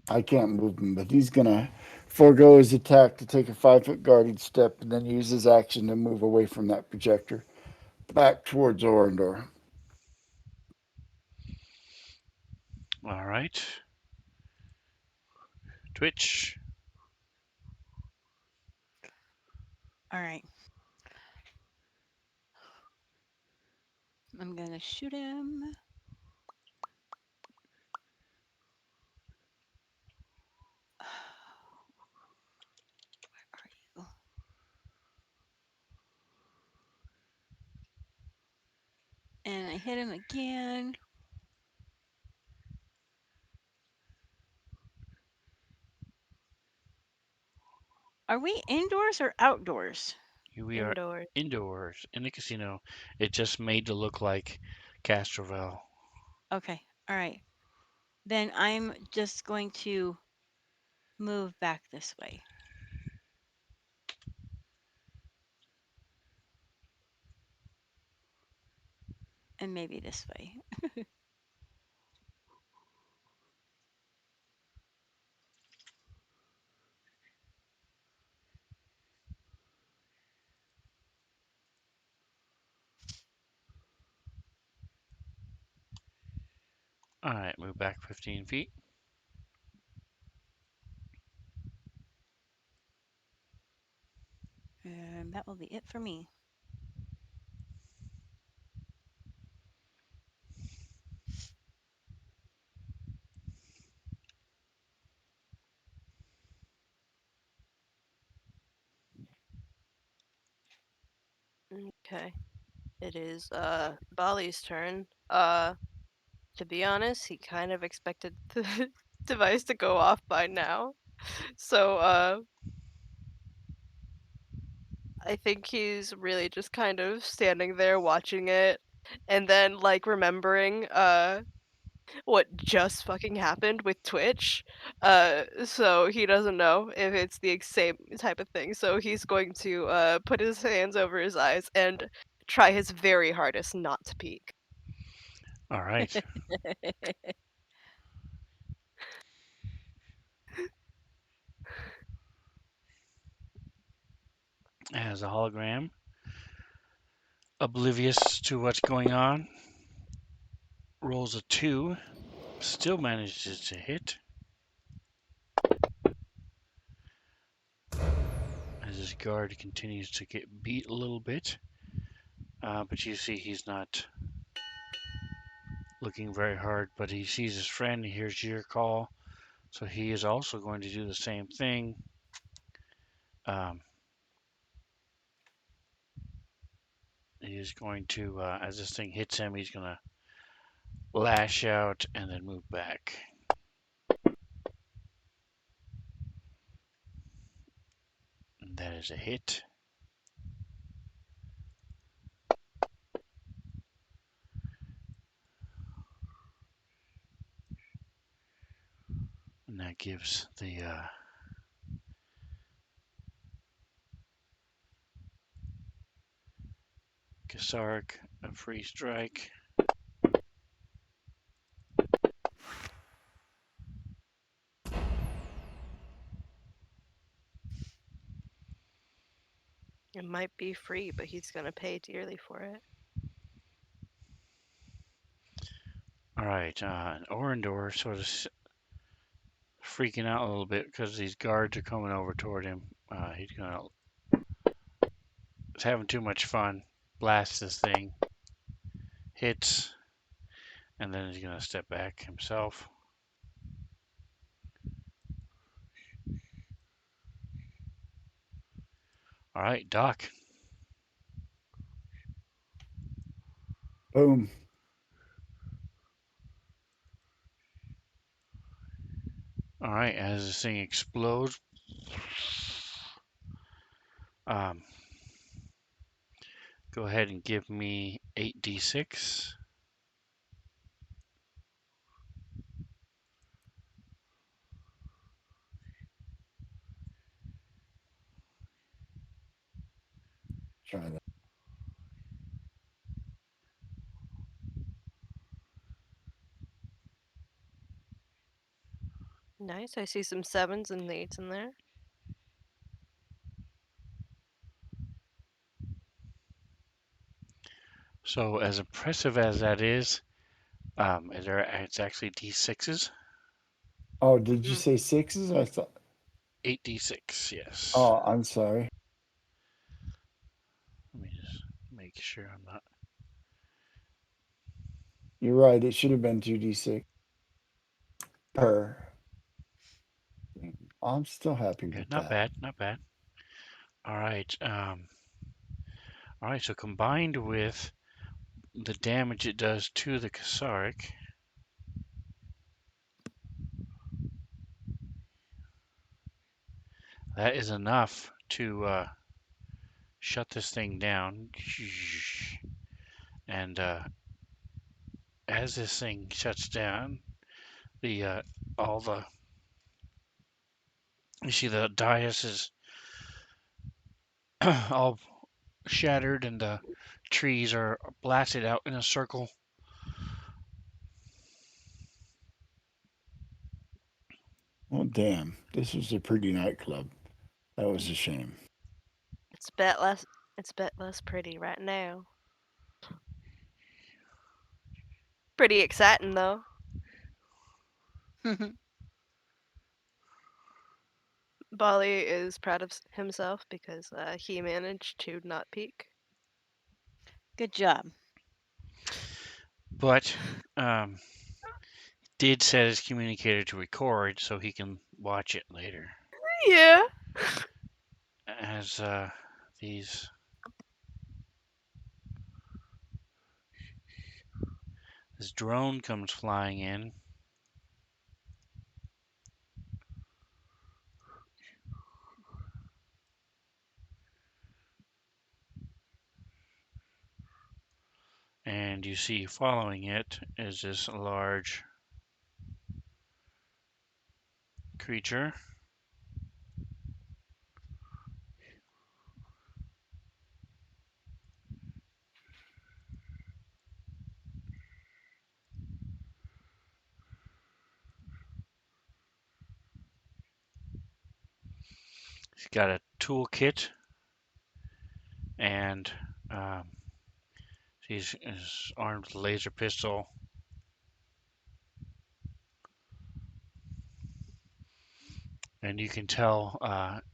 I can't move him, but he's going to forego his attack to take a 5 foot guarded step and then use his action to move away from that projector back towards Orindor. All right. Twitch. All right. I'm gonna shoot him. Where are you? And I hit him again. Are we indoors or outdoors? We are Indoors. indoors in the casino. It just made to look like Castrovel. Okay. All right. Then I'm just going to move back this way and maybe this way. All right, move back 15 feet. And that will be it for me. Okay. It is Bali's turn. To be honest, he kind of expected the device to go off by now. So I think he's really just kind of standing there watching it and then like remembering what just fucking happened with Twitch. So he doesn't know if it's the same type of thing. So he's going to put his hands over his eyes and try his very hardest not to peek. All right. As a hologram, oblivious to what's going on, rolls a 2, still manages to hit. As his guard continues to get beat a little bit. But you see he's not looking very hard, but he sees his friend, he hears your call, so he is also going to do the same thing. Um, he is going to, as this thing hits him, he's going to lash out and then move back. And that is a hit. And that gives the Kasark a free strike. It might be free, but he's gonna pay dearly for it. All right, and Orindor sort of freaking out a little bit because these guards are coming over toward him. He's having too much fun. Blasts this thing, hits, and then he's gonna step back himself. All right, Doc. Boom. All right, as this thing explodes, um, go ahead and give me 8d6. Try that. Nice. I see some sevens and eights in there. So as impressive as that is, it's actually D6s. Oh, did you Mm. say sixes? I thought. 8d6, yes. Oh, I'm sorry. Let me just make sure I'm not. You're right. It should have been 2d6 per. I'm still happy Okay, with not that. bad, not bad. All right. All right. So combined with the damage it does to the Kasaric, that is enough to shut this thing down. And as this thing shuts down, the all the you see the dais is all shattered and the trees are blasted out in a circle. Well, damn. This was a pretty nightclub. That was a shame. It's a bit less. It's a bit less pretty right now. Pretty exciting though. Bali is proud of himself because he managed to not peek. Good job. But um, did set his communicator to record so he can watch it later. Yeah. As these this drone comes flying in, and you see following it is this large creature. He's got a toolkit and um, he's armed with a laser pistol, and you can tell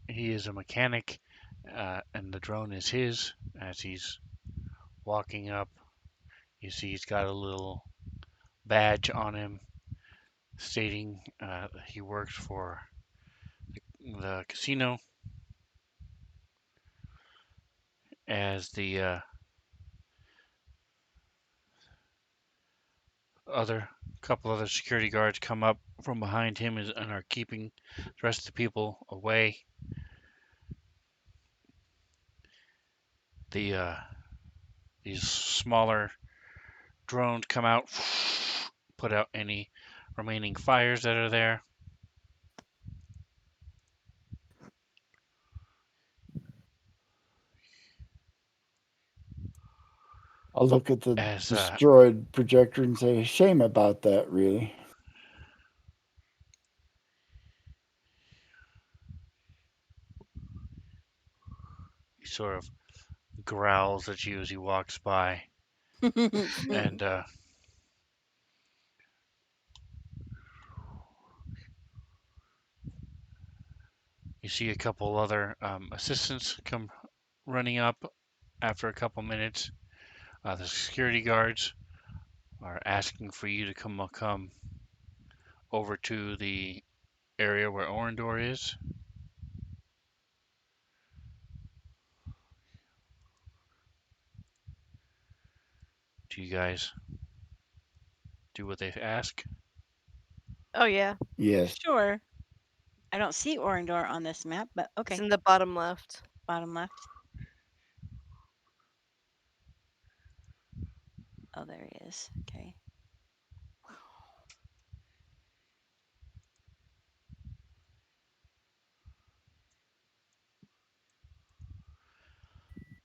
he is a mechanic, and the drone is his. As he's walking up, you see he's got a little badge on him stating he works for the casino as the other couple other security guards come up from behind him and are keeping the rest of the people away. The these smaller drones come out, put out any remaining fires that are there. I'll look at the As destroyed projector and say, shame about that, really. he sort of growls at you as he walks by, and you see a couple other assistants come running up after a couple minutes. The security guards are asking for you to come over to the area where Orindor is. Do you guys do what they ask? Oh yeah. Yes. Sure. I don't see Orindor on this map, but It's okay. in the bottom left. Bottom left. Oh, there he is. Okay.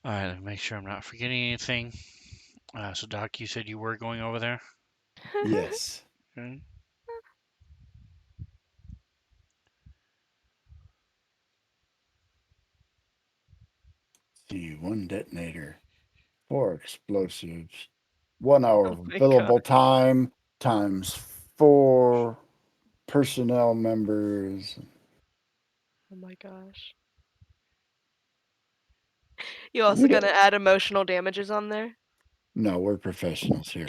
All right, let me make sure I'm not forgetting anything. So, Doc, you said you were going over there? Yes. Okay. See, one detonator, four explosives, 1 hour Oh of my god. billable time times four personnel members. Oh my gosh. You also We gonna don't, add emotional damages on there? no, we're professionals here,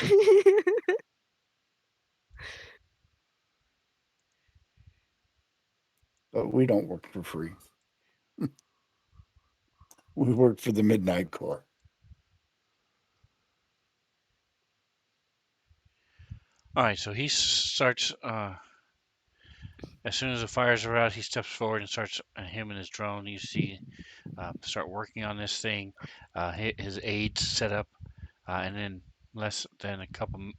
but we don't work for free. We work for the Midnight Corps. All right, so he starts. As soon as the fires are out, he steps forward and starts. Him and his drone. You see, start working on this thing. His aides set up, and then less than a couple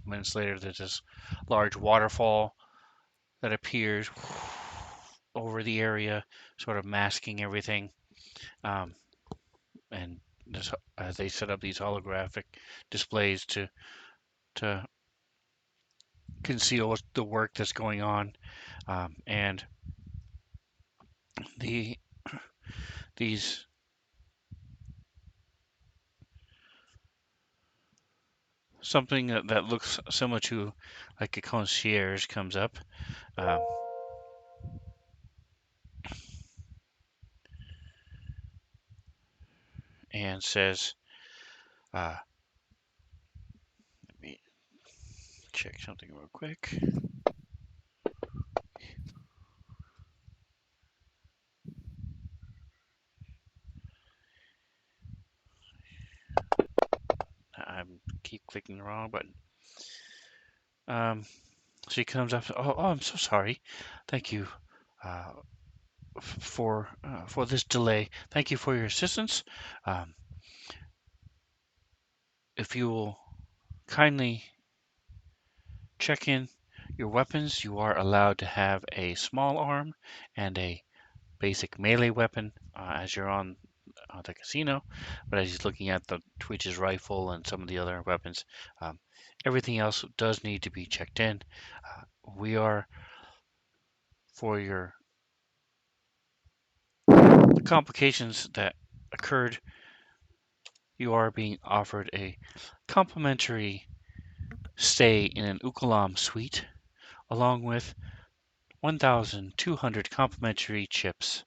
minutes later, there's this large waterfall that appears over the area, sort of masking everything. Um, and this, as they set up these holographic displays to conceal the work that's going on, and the these something that looks similar to like a concierge comes up, um, and says, uh, "Let me check something real quick." I keep clicking the wrong button. Um, she comes up. Oh, I'm so sorry. Thank you. Uh, for this delay. Thank you for your assistance. Um, if you will kindly check in your weapons, you are allowed to have a small arm and a basic melee weapon as you're on the casino. But as he's looking at the Twitch's rifle and some of the other weapons, um, everything else does need to be checked in. We are for your the complications that occurred. You are being offered a complimentary stay in an Ukalam suite, along with 1,200 complimentary chips.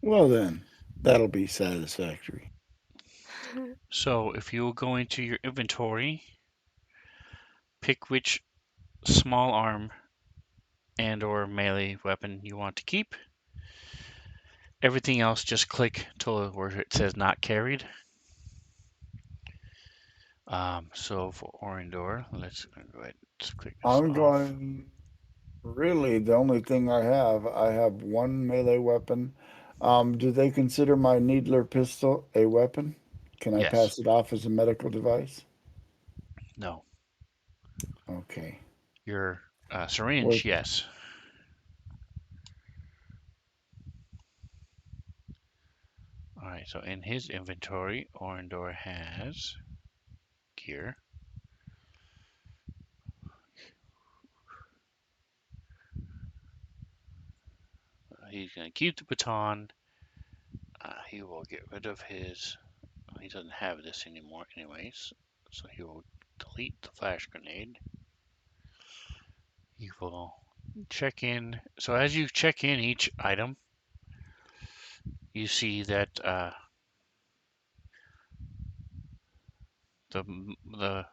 Well, then, that'll be satisfactory. So if you will go into your inventory, pick which small arm and or melee weapon you want to keep. Everything else just click till where it says not carried. So for Orindor, let's go ahead and click this I'm off. going. Really, the only thing I have one melee weapon. Do they consider my Needler pistol a weapon? Can I Yes. pass it off as a medical device? No. Okay. Your Worth syringe, yes. All right. So in his inventory, Orindor has gear. He's gonna keep the baton. He will get rid of his. He doesn't have this anymore, anyways. So he will delete the flash grenade. He will check in. So as you check in each item, you see that the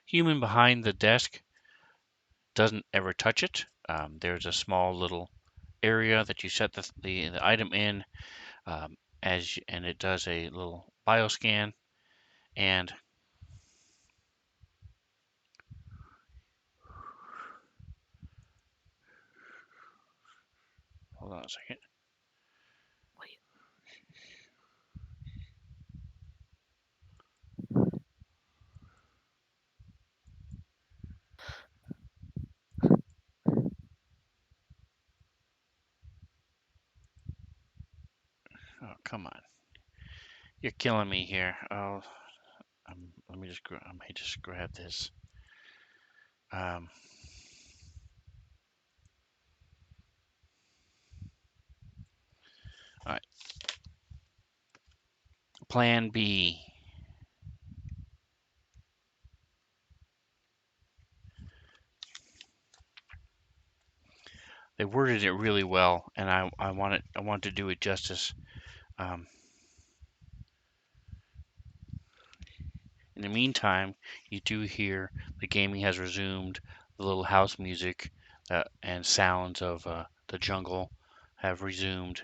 human behind the desk doesn't ever touch it. There's a small little area that you set the item in, and it does a little bioscan. And hold on a second. Wait. Oh, come on, you're killing me here. Oh, let me just I may just grab this. Um, All right. Plan B. They worded it really well, and I want to do it justice. Um, in the meantime, you do hear the gaming has resumed. The little house music and sounds of the jungle have resumed.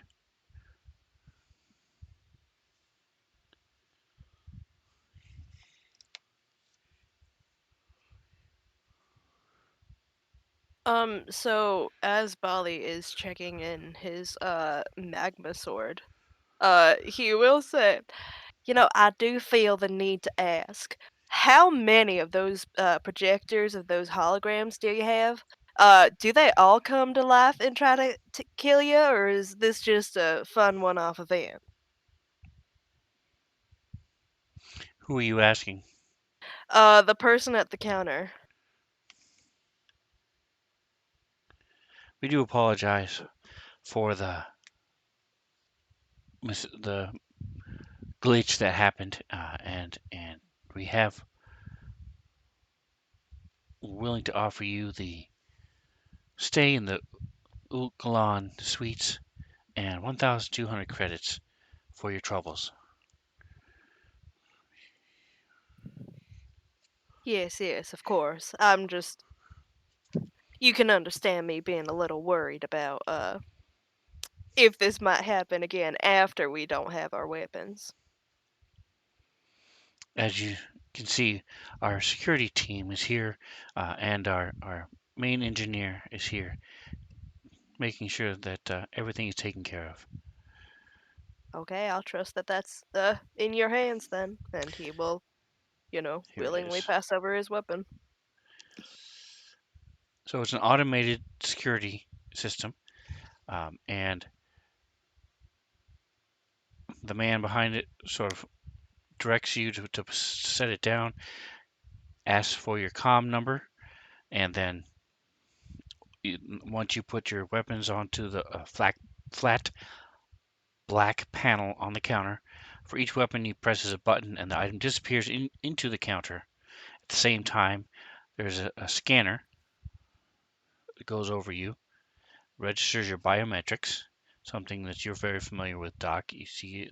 So as Bali is checking in his magma sword, he will say, I do feel the need to ask, how many of those projectors of those holograms do you have? Do they all come to life and try to kill you, or is this just a fun one-off event? Who are you asking? The person at the counter. We do apologize for the glitch that happened, and we have willing to offer you the stay in the Ukalan Suites and 1,200 credits for your troubles. Yes, yes, of course. I'm just, you can understand me being a little worried about if this might happen again after we don't have our weapons. As you can see, our security team is here, and our main engineer is here, making sure that everything is taken care of. Okay, I'll trust that that's in your hands then, and he will, Here it willingly is. pass over his weapon. So it's an automated security system, and the man behind it sort of directs you to set it down, asks for your comm number, and then once you put your weapons onto the flat black panel on the counter, for each weapon he presses a button and the item disappears into the counter. At the same time, there's a scanner that goes over you, registers your biometrics, something that you're very familiar with, Doc. You see,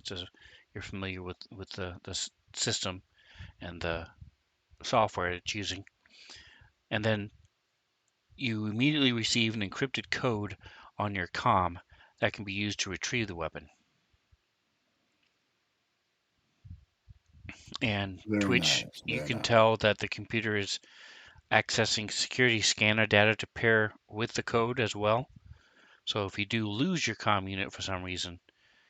you're familiar with the system and the software it's using, and then you immediately receive an encrypted code on your comm that can be used to retrieve the weapon. And Very Twitch, nice. you Very can nice. tell that the computer is accessing security scanner data to pair with the code as well. So if you do lose your comm unit for some reason,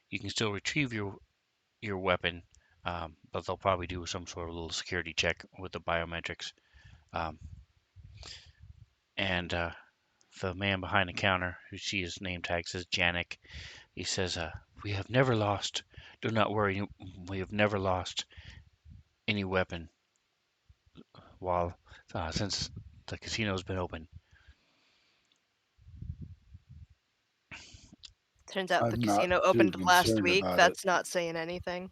you can still retrieve your weapon, but they'll probably do some sort of little security check with the biometrics. Um, and the man behind the counter, who see his name tag says Janik, he says, "We have never lost. Do not worry. We have never lost any weapon while since the casino's been open." Turns out the I'm not casino too opened last concerned week. about it. That's not saying anything.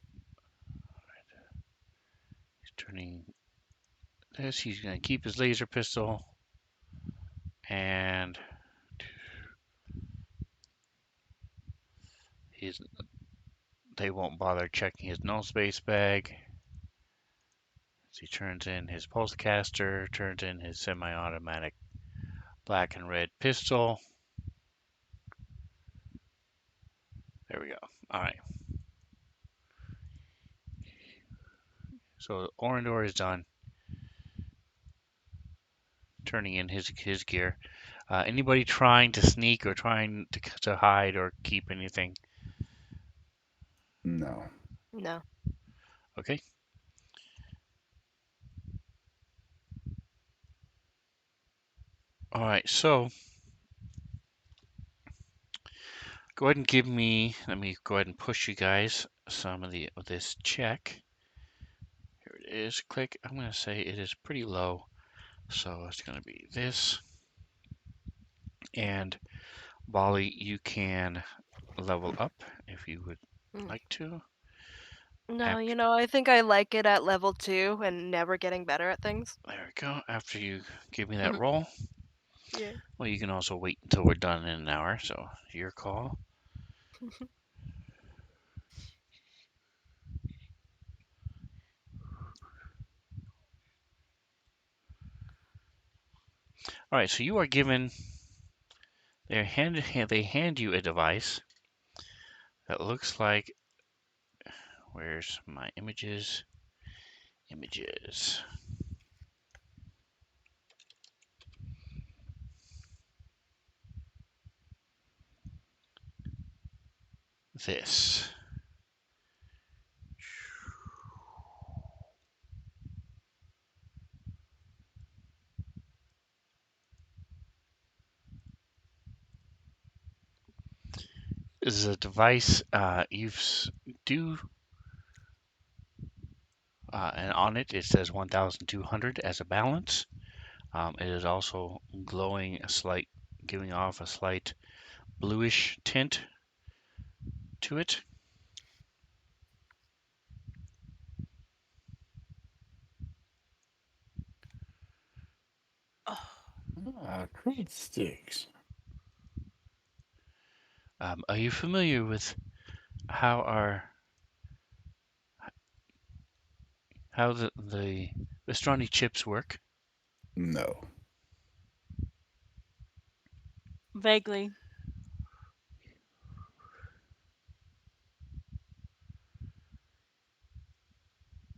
He's turning this. He's going to keep his laser pistol, and he's they won't bother checking his null space bag. So he turns in his pulsecaster, turns in his semi-automatic black and red pistol. There we go. All right. So Orindor is done turning in his gear. Anybody trying to sneak or trying to hide or keep anything? No. No. Okay. All right. So go ahead and give me. Let me go ahead and push you guys some of this check. Here it is. Click. I'm going to say it is pretty low, so it's going to be this. And Bali, you can level up if you would Mm. like to. No, After I think I like it at level 2 and never getting better at things. there we go. After you give me that roll, Yeah. well, you can also wait until we're done in an hour. So your call. All right. So you are given. They hand you a device that looks like. Where's my images? Images. This. This is a device do and on it says 1,200 as a balance. It is also glowing giving off a slight bluish tint to it. Oh, Crude sticks. Are you familiar with how our how the Vestrani chips work? No. vaguely.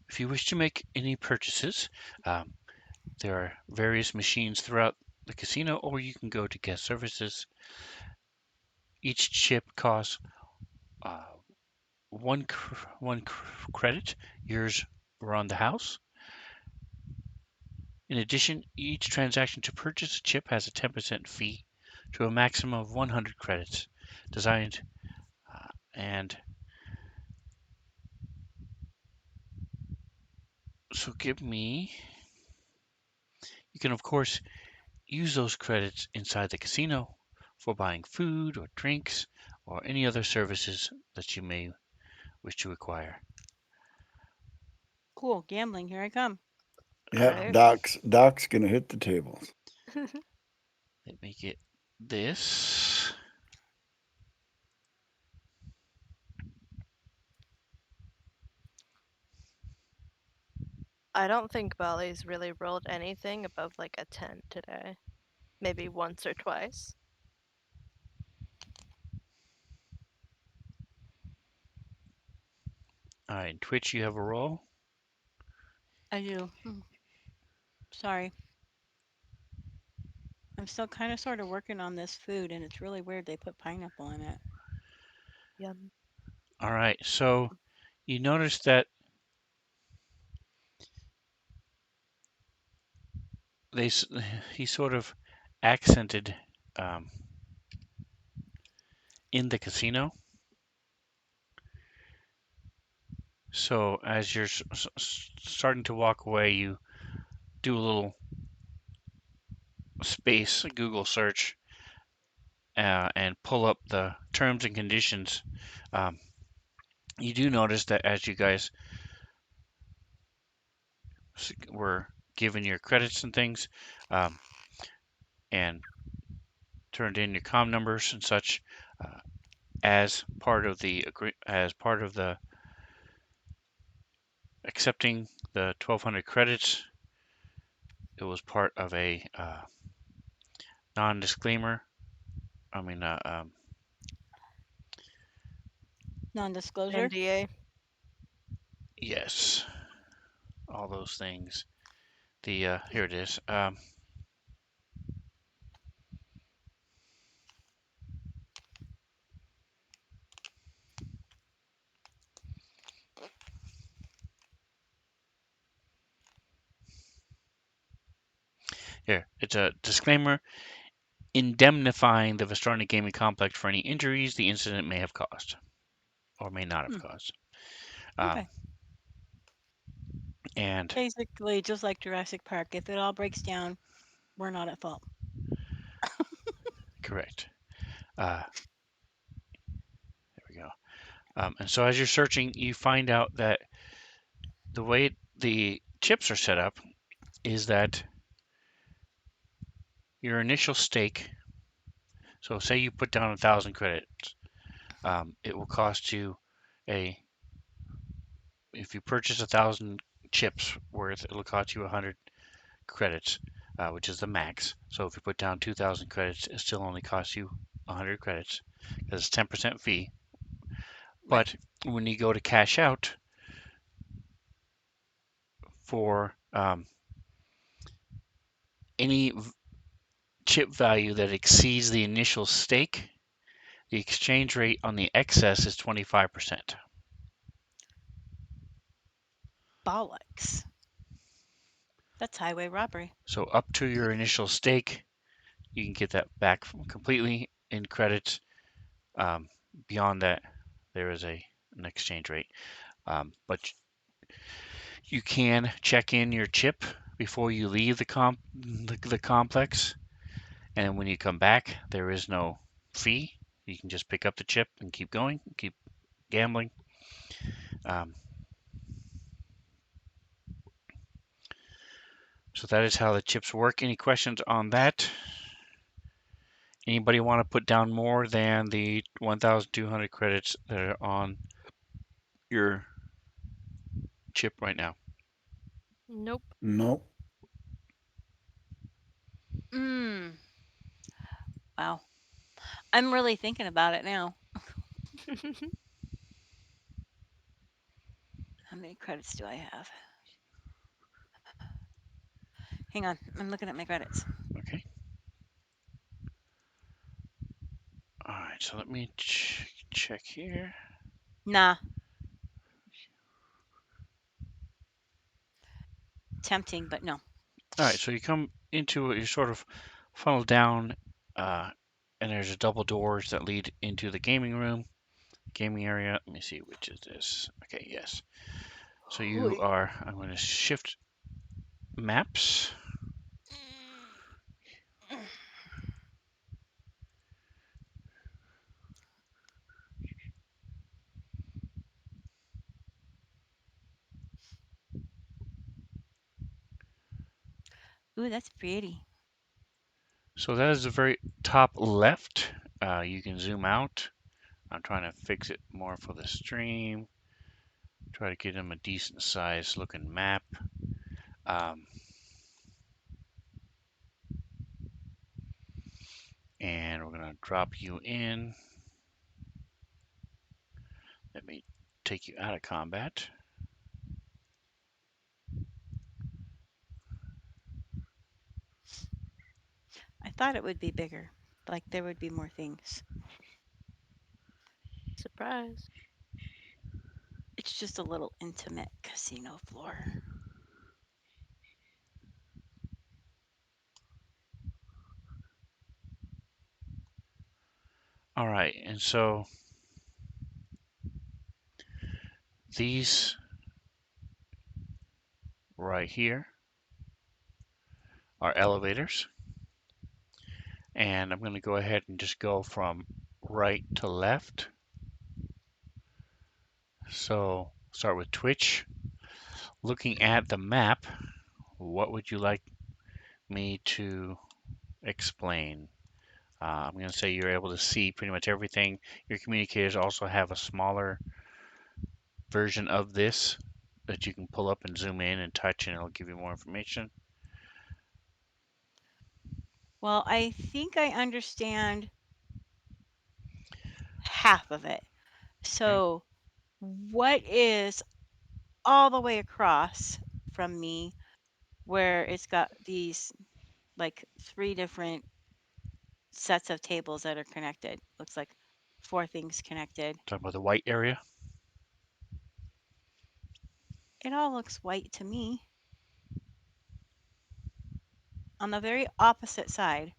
If you wish to make any purchases, um, there are various machines throughout the casino, or you can go to guest services. Each chip costs uh, one credit. Yours were on the house. In addition, each transaction to purchase a chip has a 10% fee to a maximum of 100 credits. Designed and so give me. You can of course use those credits inside the casino for buying food or drinks or any other services that you may wish to acquire. Cool. Gambling. Here I come. All Yep, right. Doc's gonna hit the tables. Let me get this. I don't think Bali's really rolled anything above like a 10 today. Maybe once or twice. All right, Twitch, you have a roll. I do. Sorry. I'm still kind of sort of working on this food, and it's really weird they put pineapple in it. Yum. All right, so you notice that they he sort of accented um, in the casino. So as you're starting to walk away, you do a little space Google search and pull up the terms and conditions. Um, you do notice that as you guys were given your credits and things, um, and turned in your com numbers and such, uh, as part of the accepting the 1,200 credits, it was part of a non-disclaimer. I mean, Non-disclosure. NDA. yes, all those things. The here it is. Here, it's a disclaimer indemnifying the Vestrani Gaming Complex for any injuries the incident may have caused or may not have Hmm. caused. Um, Okay. and Basically, just like Jurassic Park, if it all breaks down, we're not at fault. correct. Uh, And so as you're searching, you find out that the way the chips are set up is that your initial stake. So say you put down 1,000 credits, it will cost you a if you purchase 1,000 chips worth, it'll cost you 100 credits, which is the max. So if you put down 2,000 credits, it still only costs you 100 credits because it's 10% fee. Right. But when you go to cash out for any chip value that exceeds the initial stake, the exchange rate on the excess is 25%. Bollocks. That's highway robbery. So up to your initial stake, you can get that back completely in credits. Um, Beyond that, there is an exchange rate. But you can check in your chip before you leave the complex, and when you come back, there is no fee. You can just pick up the chip and keep going, keep gambling. Um, so that is how the chips work. Any questions on that? Anybody want to put down more than the 1,200 credits that are on your chip right now? Nope. Nope. Mmm. Wow. I'm really thinking about it now. How many credits do I have? Hang on. I'm looking at my credits. Okay. All right. So let me check here. Nah. Tempting, but no. All right. So you come into it. You sort of funnel down, uh, and there's a double doors that lead into the gaming room, gaming area. Let me see which is this. Okay. Yes. So you Hoi. are. I'm going to shift maps. Ooh, that's pretty. So that is the very top left. You can zoom out. I'm trying to fix it more for the stream. Try to get them a decent size looking map. Um, and we're going to drop you in. Let me take you out of combat. I thought it would be bigger. Like there would be more things. Surprise. It's just a little intimate casino floor. All right, and so these right here are elevators. And I'm going to go ahead and just go from right to left. So start with Twitch. Looking at the map, what would you like me to explain? I'm going to say you're able to see pretty much everything. Your communicators also have a smaller version of this that you can pull up and zoom in and touch, and it'll give you more information. Well, I think I understand half of it. Okay, So, what is all the way across from me where it's got these like three different sets of tables that are connected? Looks like four things connected. talking about the white area. It all looks white to me. On the very opposite side.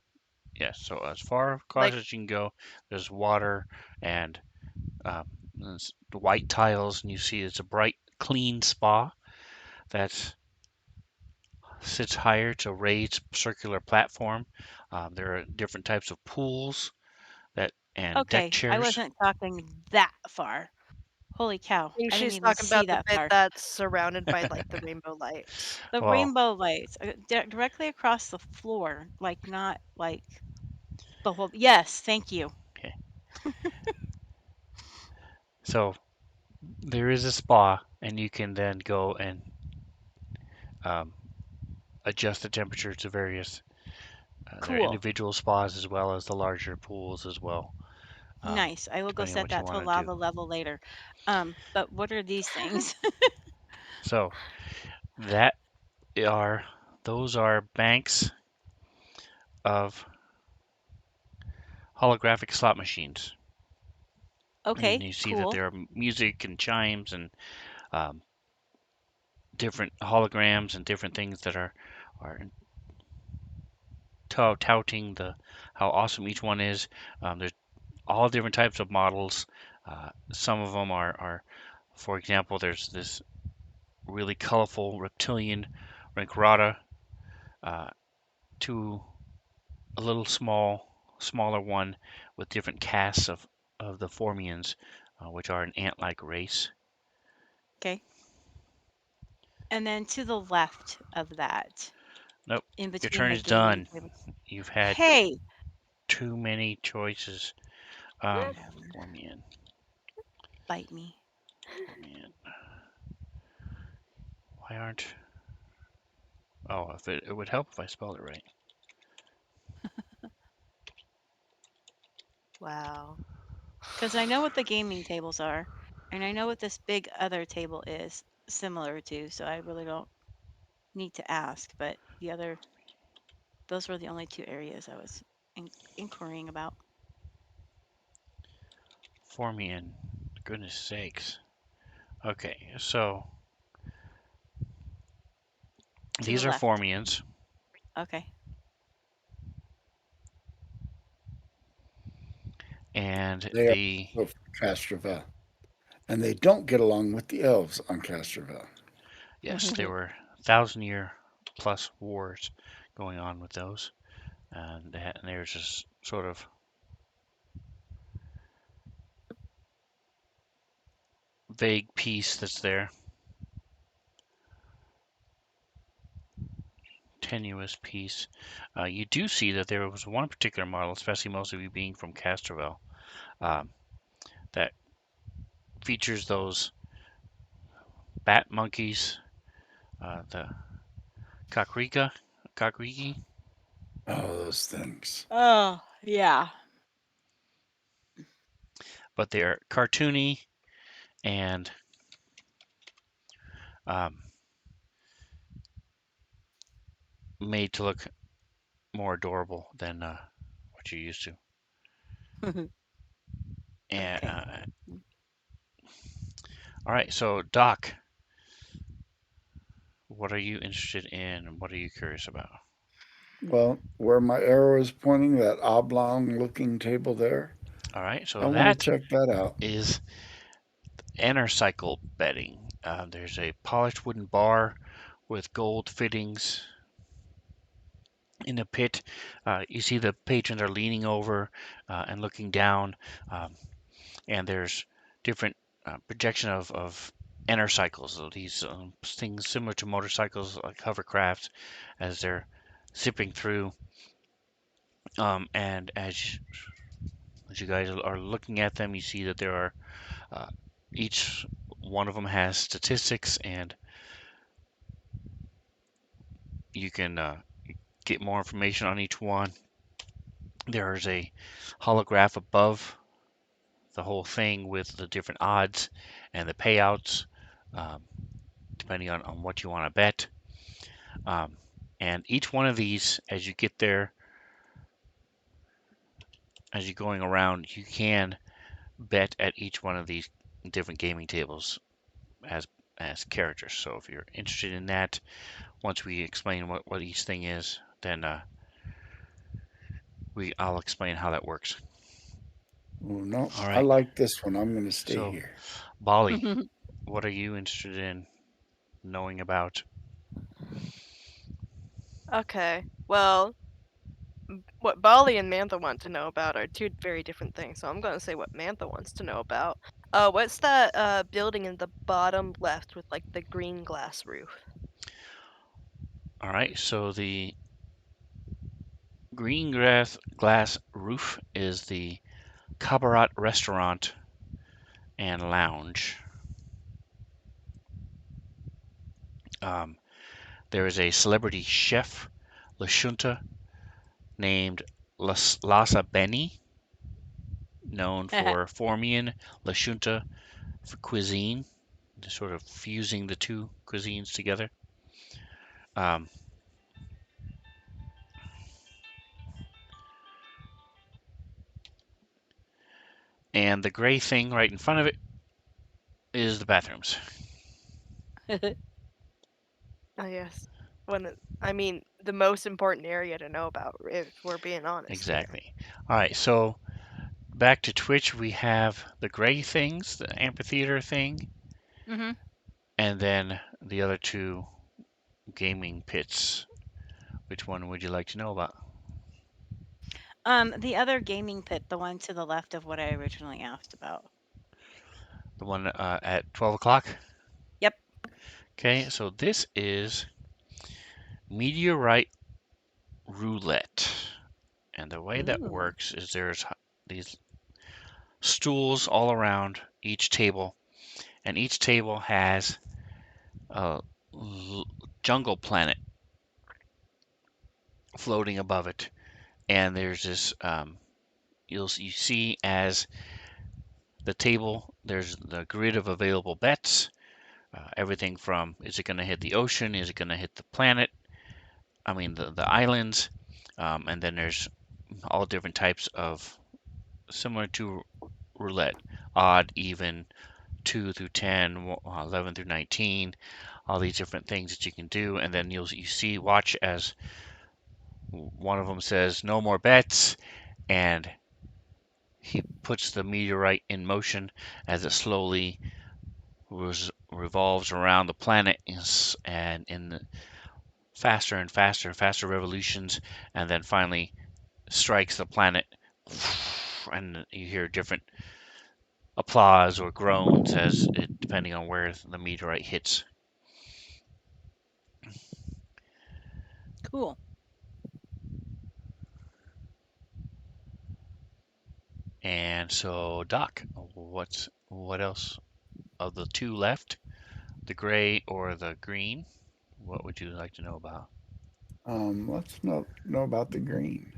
Yes, so as far across Like, as you can go, there's water and there's the white tiles, and you see it's a bright, clean spa that sits higher. It's a raised circular platform. There are different types of pools that and deck Okay, I chairs. wasn't talking that far. Holy cow! I think I didn't she's even talking see about the that bit far. that's surrounded by, like, the rainbow lights. The Well, rainbow lights directly across the floor, like not like the whole. Yes, thank you. okay. So there is a spa, and you can then go and um, adjust the temperature to various. There are Cool. individual spas as well as the larger pools as well, um, Nice. I will go depending on set what you that to want to do. lava level later. But what are these things? So that are those are banks of holographic slot machines, and Okay, you see that cool. there are music and chimes and um, different holograms and different things that are touting the how awesome each one is. There's all different types of models. Some of them are, for example, there's this really colorful reptilian Rankrata uh, to a little smaller one with different casts of the Formians, which are an ant-like race. Okay. And then to the left of that, Nope, in your between turn the is gaming done. tables. You've had Hey, too many choices. whatever. Formian, Bite me. Formian. Why aren't? Oh, if it would help if I spelled it right. Wow. Because I know what the gaming tables are, and I know what this big other table is similar to, so I really don't need to ask. But those were the only two areas I was inquiring about. Formian. Goodness sakes. Okay, so To the these are left. Formians, Okay. and They are the from Castrovel, and they don't get along with the elves on Castrovel. yes, there were 1,000 year plus wars going on with those, and there's this sort of vague piece that's there, tenuous piece. You do see that there was one particular model, especially most of you being from Castrovel, um, that features those bat monkeys, the kakrika, kakriki, Oh, those things. Oh, yeah. but they're cartoony and um, made to look more adorable than what you're used to. And Okay. all right, so Doc, what are you interested in? What are you curious about? Well, where my arrow is pointing, that oblong looking table there, All right, I so want to that check that out. is cycle bedding. There's a polished wooden bar with gold fittings in the pit. You see the patrons are leaning over and looking down, um, and there's different projection of cycles. So these things similar to motorcycles like hovercrafts as they're zipping through. And as you guys are looking at them, you see that there are uh, each one of them has statistics, and you can get more information on each one. There is a holograph above the whole thing with the different odds and the payouts, um, depending on what you want to bet. Um, and each one of these, as you get there, as you're going around, you can bet at each one of these different gaming tables as characters. So if you're interested in that, once we explain what each thing is, then I'll explain how that works. Oh, no, All I right. like this one. I'm going to stay So, here. Bali, what are you interested in knowing about? Okay. Well, what Bali and Mantha want to know about are two very different things. So I'm going to say what Mantha wants to know about. What's that building in the bottom left with like the green glass roof? All right, so the green glass roof is the Kabarat restaurant and lounge. Um, there is a celebrity chef, Lashunta, named Lhasa Beni, known for Formian Lashunta for cuisine, sort of fusing the two cuisines together. Um, and the gray thing right in front of it is the bathrooms. Oh yes. I mean, the most important area to know about, if we're being honest here. Exactly. All right, so back to Twitch, we have the gray things, the amphitheater thing, hmm and then the other two gaming pits. Which one would you like to know about? The other gaming pit, the one to the left of what I originally asked about. The one at 12 o'clock? Yep. Okay, so this is meteorite roulette. And the way that Ooh. works is there's these stools all around each table, and each table has a jungle planet floating above it. And there's this, you see as the table, there's the grid of available bets. Everything from is it going to hit the ocean? Is it going to hit the planet? I mean, the islands. And then there's all different types of similar to roulette, odd, even, 2 through 10, 11 through 19, all these different things that you can do. And then watch as one of them says no more bets, and he puts the meteorite in motion as it slowly revolves around the planet and in the faster and faster, faster revolutions, and then finally strikes the planet, and you hear different applause or groans depending on where the meteorite hits. Cool. And so, Doc, what else of the two left, the gray or the green? What would you like to know about? Let's know about the green.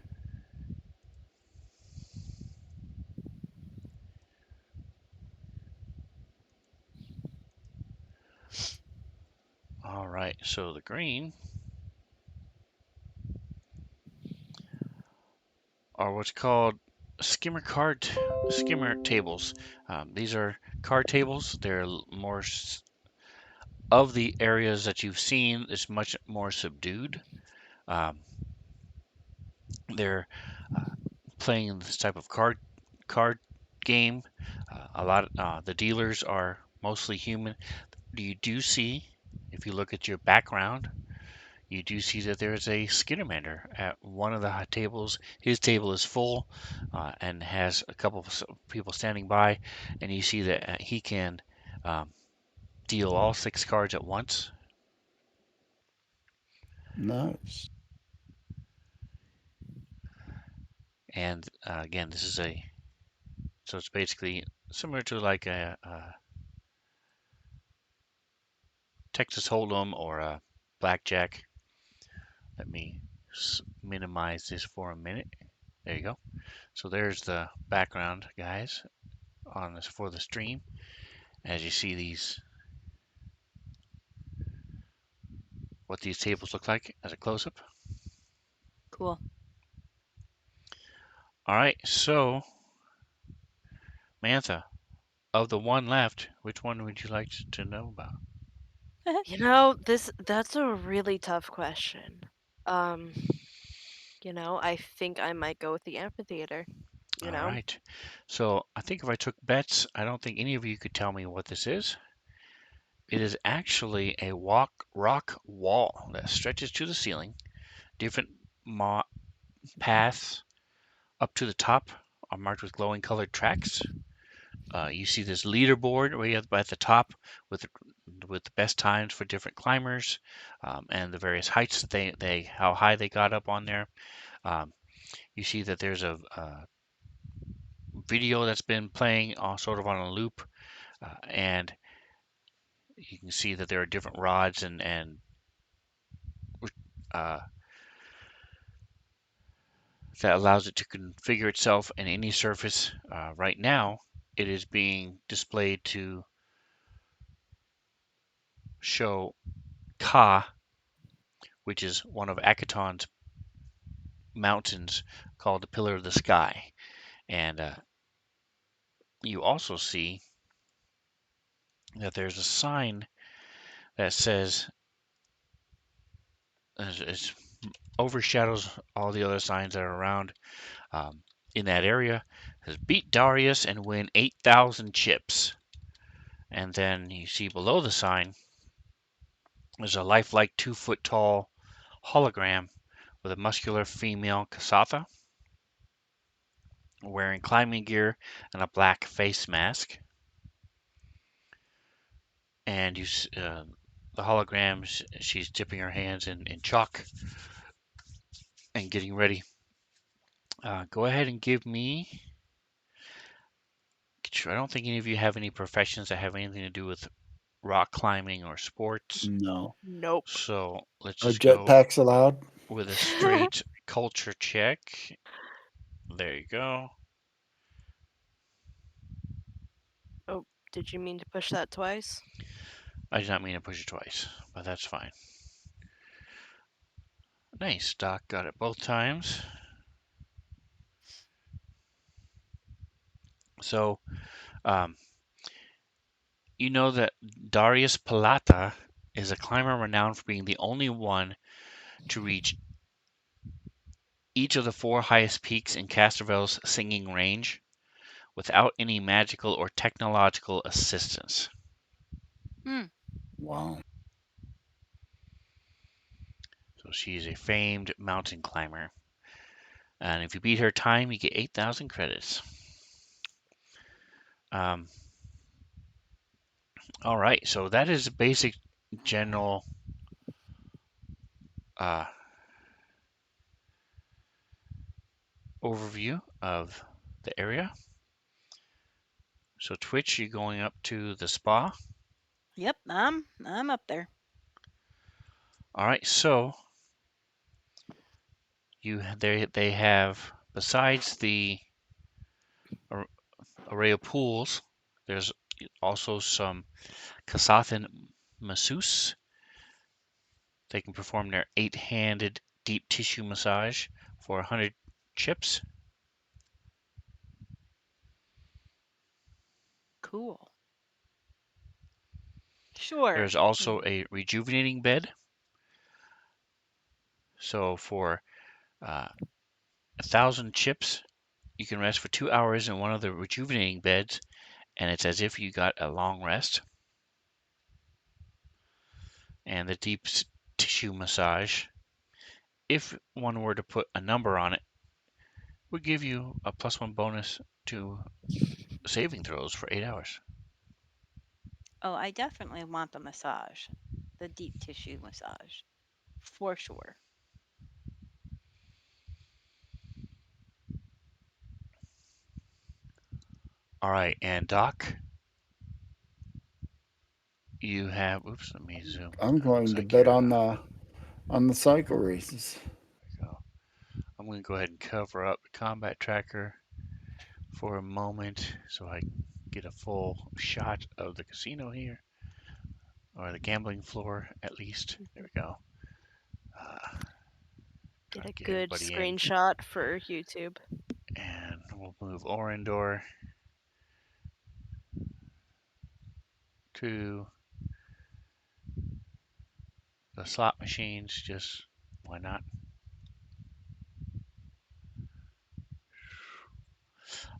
All right, so the green are what's called skimmer tables. These are card tables. They're more of the areas that you've seen. It's much more subdued. Um, they're playing this type of card game. A lot of the dealers are mostly human. You do see, if you look at your background, you do see that there's a Skittermander at one of the tables. His table is full and has a couple of people standing by, and you see that he can um, deal all 6 cards at once. Nice. And again, so it's basically similar to like a Texas Hold'em or a Blackjack. Let me minimize this for a minute. There you go. So there's the background, guys, on this for the stream. As you see what these tables look like as a close-up. Cool. All right, so Mantha, of the one left, which one would you like to know about? That's a really tough question. Um, I think I might go with the amphitheater, you All know? right, so I think if I took bets, I don't think any of you could tell me what this is. It is actually a rock wall that stretches to the ceiling. Different paths up to the top are marked with glowing colored tracks. You see this leaderboard way up at the top with the best times for different climbers, and the various heights that they how high they got up on there. Um, you see that there's a video that's been playing sort of on a loop, and you can see that there are different rods and uh, that allows it to configure itself in any surface. Right now, it is being displayed to show Ka, which is one of Akaton's mountains called the Pillar of the Sky. And you also see that there's a sign that says, it overshadows all the other signs that are around um, in that area. It says, beat Darius and win 8,000 chips. And then you see below the sign, there's a lifelike 2 foot tall hologram with a muscular female Kasatha wearing climbing gear and a black face mask. And the hologram, she's dipping her hands in chalk and getting ready. Go ahead and give me. I don't think any of you have any professions that have anything to do with rock climbing or sports. No. Nope. So let's Are just go jetpacks allowed? with a straight culture check. There you go. Oh, did you mean to push that twice? I did not mean to push it twice, but that's fine. Nice. Doc got it both times. So, um, you know that Darius Palata is a climber renowned for being the only one to reach each of the 4 highest peaks in Castrovel's singing range without any magical or technological assistance. Hmm. Wow. So she is a famed mountain climber. And if you beat her time, you get 8,000 credits. Um, all right, so that is a basic general uh, overview of the area. So Twitch, you're going up to the spa. Yep, I'm up there. All right, so they have, besides the array of pools, there's also some Kasathan masseuse. They can perform their 8-handed deep tissue massage for 100 chips. Cool. Sure. There's also a rejuvenating bed. So for 1,000 chips, you can rest for 2 hours in one of the rejuvenating beds, and it's as if you got a long rest. And the deep tissue massage, if one were to put a number on it, would give you a +1 bonus to saving throws for 8 hours. Oh, I definitely want the massage, the deep tissue massage, for sure. All right, and Doc, you have. Oops, let me zoom. I'm Looks going to like bet you're. on the cycle races. So I'm going to go ahead and cover up the combat tracker for a moment so I can get a full shot of the casino here, or the gambling floor at least. There we go. Get Trying a to get good everybody in, screenshot for YouTube. and we'll move Orindor to the slot machines. Just why not?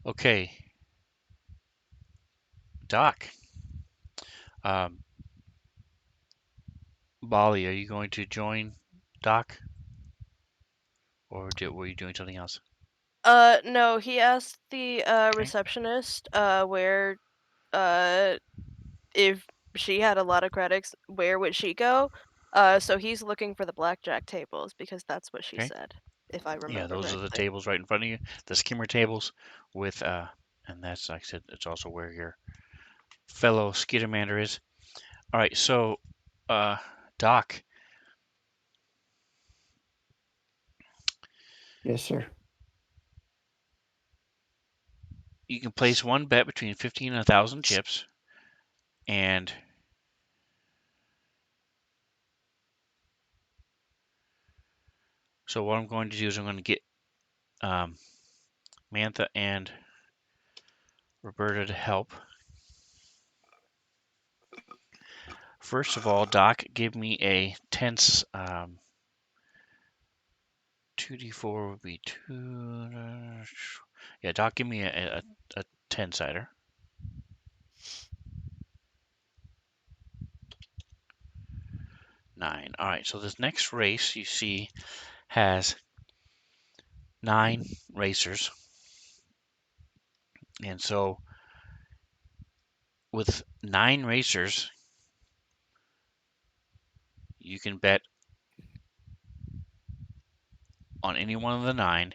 Okay, Doc. Um, Bali, are you going to join Doc? or were you doing something else? No, he asked the Okay. receptionist where uh if she had a lot of credits, where would she go? So he's looking for the blackjack tables because that's what she Okay. said, if I Yeah, remember those are the correctly. tables right in front of you, the skimmer tables with and that's like I said, it's also where your fellow Skittermander is. All right, so uh, Doc, Yes, sir. you can place one bet between 15 and 1,000 chips, and so what I'm going to do is I'm going to get um, Mantha and Roberta to help. First of all, Doc, give me a tense. 2d4 would be two. Yeah, Doc, give me a 10 sider. 9. All right, so this next race you see has 9 racers, and so with 9 racers, you can bet on any one of the 9,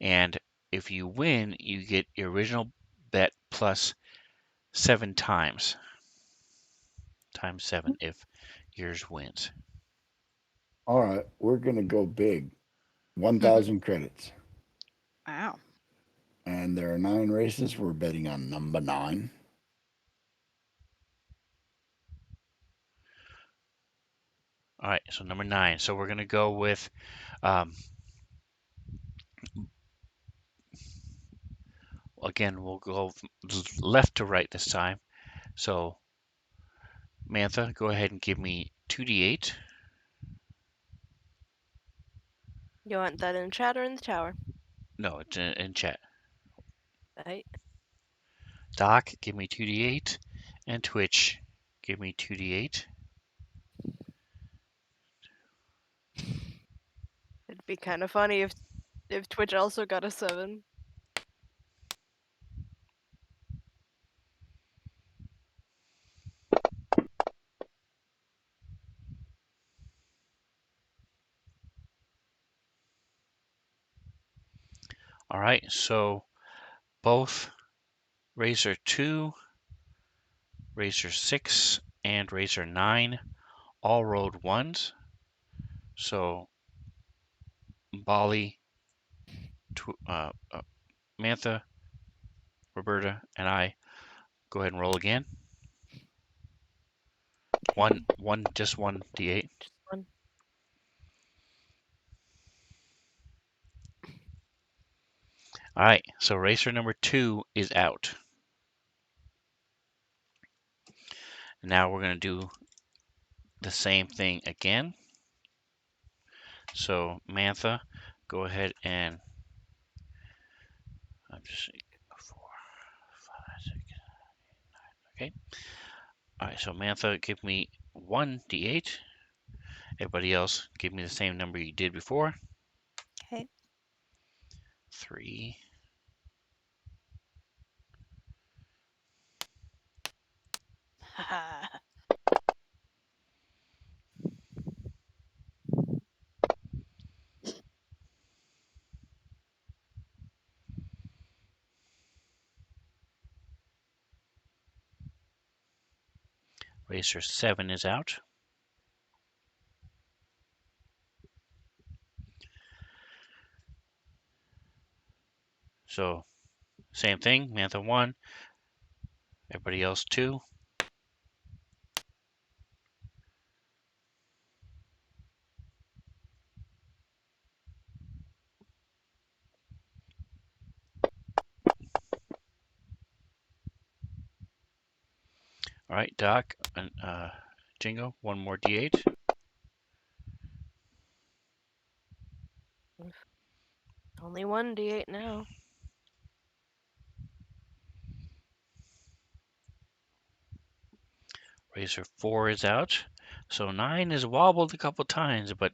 and if you win, you get your original bet plus 7 times 7 if yours wins. All right, we're gonna go big. 1,000 credits, Wow. and there are 9 races. We're betting on number 9. All right, so number 9. So we're gonna go with um, again. We'll go left to right this time. So Mantha, go ahead and give me 2d8. You want that in chat or in the tower? No, it's in chat. Right? Doc, give me 2d8, and Twitch, give me 2d8. It'd be kind of funny if Twitch also got a 7. All right, so both Racer 2, Racer 6, and Racer 9 all rolled ones. So Bali, Mantha, Roberta, and I go ahead and roll again. Okay. Just one d8. Just one. All right, so Racer number 2 is out. Now we're going to do the same thing again. So Mantha, go ahead and I'm just 4, 5, 6. Okay. All right. So Mantha, give me 1d8. Everybody else, give me the same number you did before. Okay. 3. Racer 7 is out. So same thing. Mantha 1. Everybody else 2. All right. Doc and Jingo, one more d8. Only one D8 now. Racer 4 is out. So 9 is wobbled a couple times, but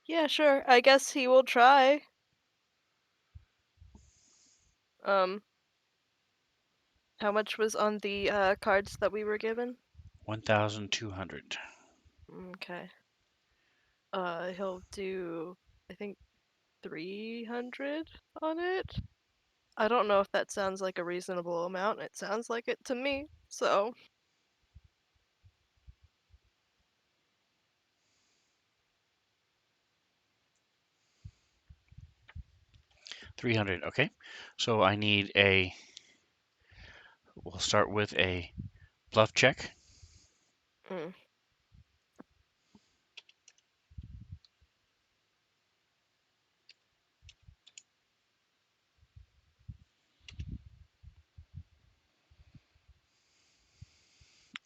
Yeah, sure. I guess he will try. Um, how much was on the cards that we were given? 1,200. Okay. He'll do, I think, 300 on it. I don't know if that sounds like a reasonable amount. It sounds like it to me. So, 300. Okay. So I need a. We'll start with a bluff check. mm,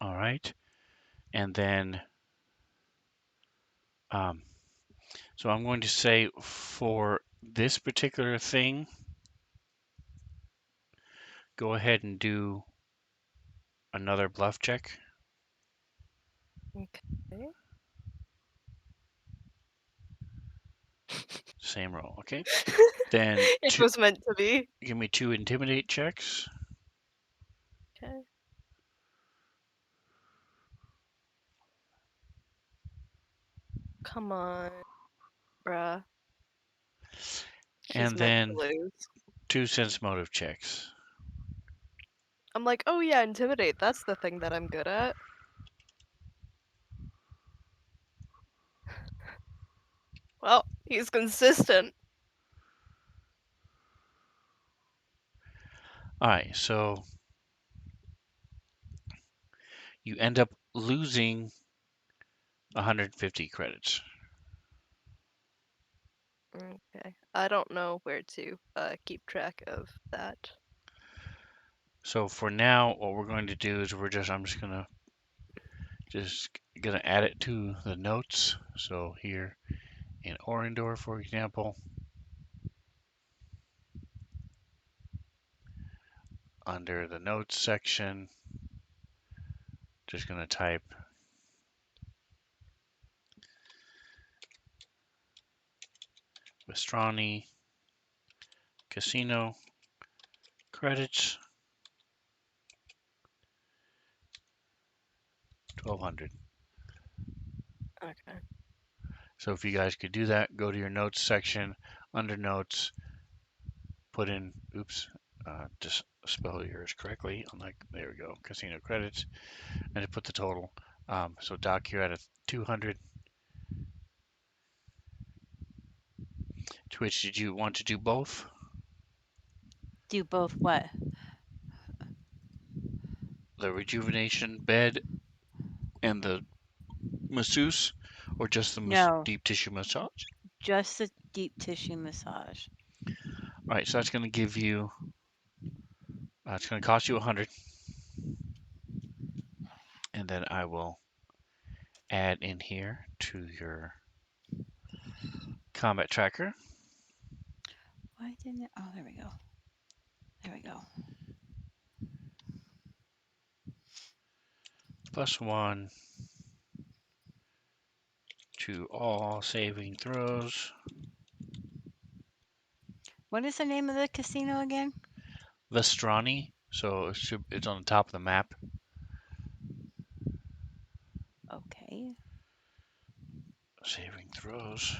All right. And then, um, so I'm going to say for this particular thing, go ahead and do another bluff check. okay. Same roll. Okay. Then It was meant to be. give me 2 intimidate checks. Okay. Come on, bruh. She's And meant to then lose. 2 sense motive checks. I'm like, oh yeah, intimidate. That's the thing that I'm good at. Well, he's consistent. All right. So you end up losing 150 credits. Okay. I don't know where to keep track of that. So for now, what we're going to do is I'm just gonna add it to the notes. So here in Orindor, for example, under the notes section, just gonna type Vestrani Casino credits 1,200. Okay. So if you guys could do that, go to your notes section, under notes, put in, oops, just spell yours correctly. There we go, casino credits, and to put the total. So Doc, you're at a 200. Twitch, did you want to do both? Do both what? The rejuvenation bed and the masseuse, or just the No, deep tissue massage? just the deep tissue massage. All right, so that's going to give you, it's going to cost you 100, and then I will add in here to your combat tracker Why didn't it? Oh, there we go. There we go. +1 to all saving throws. What is the name of the casino again? Vestrani, so it's on the top of the map. Okay. Saving throws.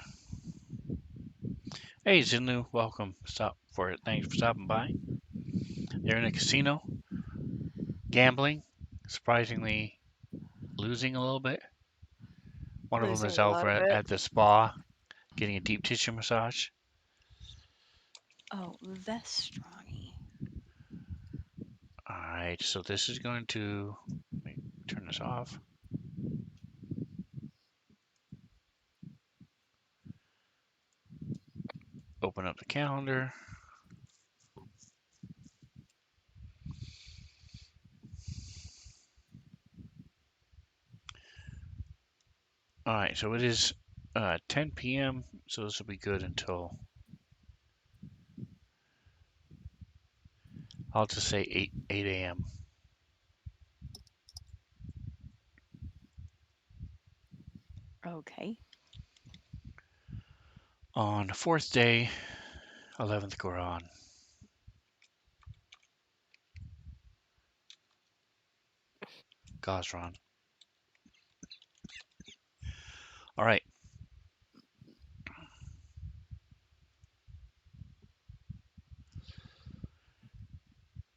Hey Zinlu, welcome. Stop for it. Thanks for stopping by. They're in a casino, gambling, surprisingly losing a little bit. One of them Losing is a lot over of it. at the spa getting a deep tissue massage. Oh, Vestrani. All right, so this is going to let me turn this off. Open up the calendar. All right, so it is 10 p.m. So this will be good until I'll just say 8 a.m. Okay. On the fourth day, 11th Quran. Gosron. All right.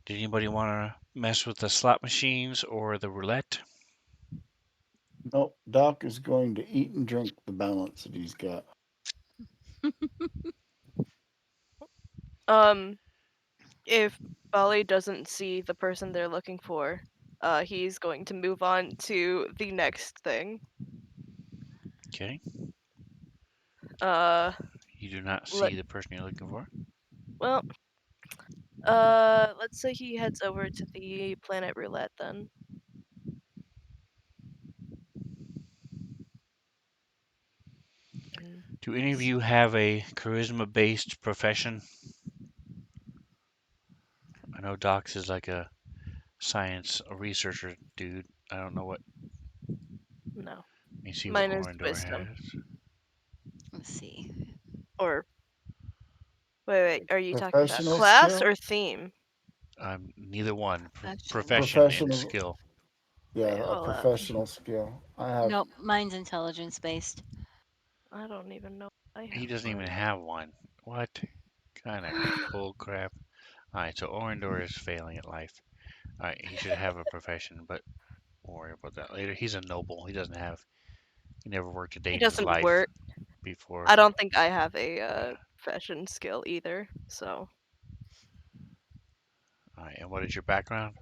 Did anybody want to mess with the slot machines or the roulette? Nope. Doc is going to eat and drink the balance that he's got. Um, if Bali doesn't see the person they're looking for, he's going to move on to the next thing. Okay. Uh, You do not let see the person you're looking for. well, let's say he heads over to the planet roulette then. And Do any of you have a charisma based profession? I know Docs is like a science, a researcher dude. I don't know what. no, Let me see what mine is Orindor wisdom. has. Let's see. Or wait, are you talking about Professional class skill? or theme? Neither one. Profession. Profession and Professional. skill. Wait, Yeah, a hold up. professional skill. I have. Nope, mine's intelligence based. I don't even know if I He have doesn't even mine. have one. What kind of bull crap? Alright, so Orindor is failing at life. Alright, he should have a profession, but we'll worry about that later. He's a noble. He never worked a day He in his doesn't life work. before. I don't think I have a Yeah. fashion skill either. So Alright, and what is your background?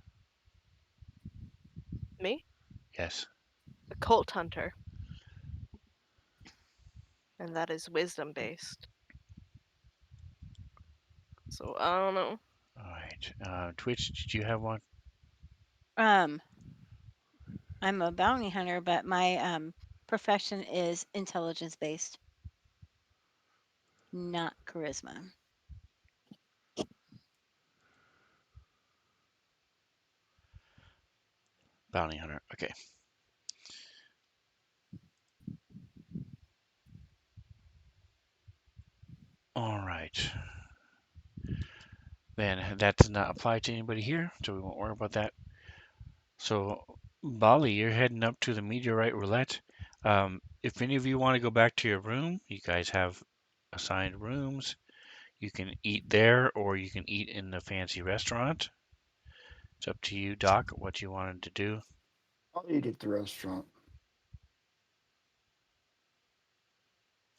me, Yes. a cult hunter, and that is wisdom based. So I don't know. Alright. Twitch, did you have one? Um, I'm a bounty hunter, but my profession is intelligence based, not charisma. Bounty hunter. Okay. Alright. Then that does not apply to anybody here, so we won't worry about that. So, Bali, you're heading up to the meteorite roulette. If any of you want to go back to your room, you guys have assigned rooms. You can eat there or you can eat in the fancy restaurant. It's up to you, Doc, what you wanted to do. I'll eat at the restaurant.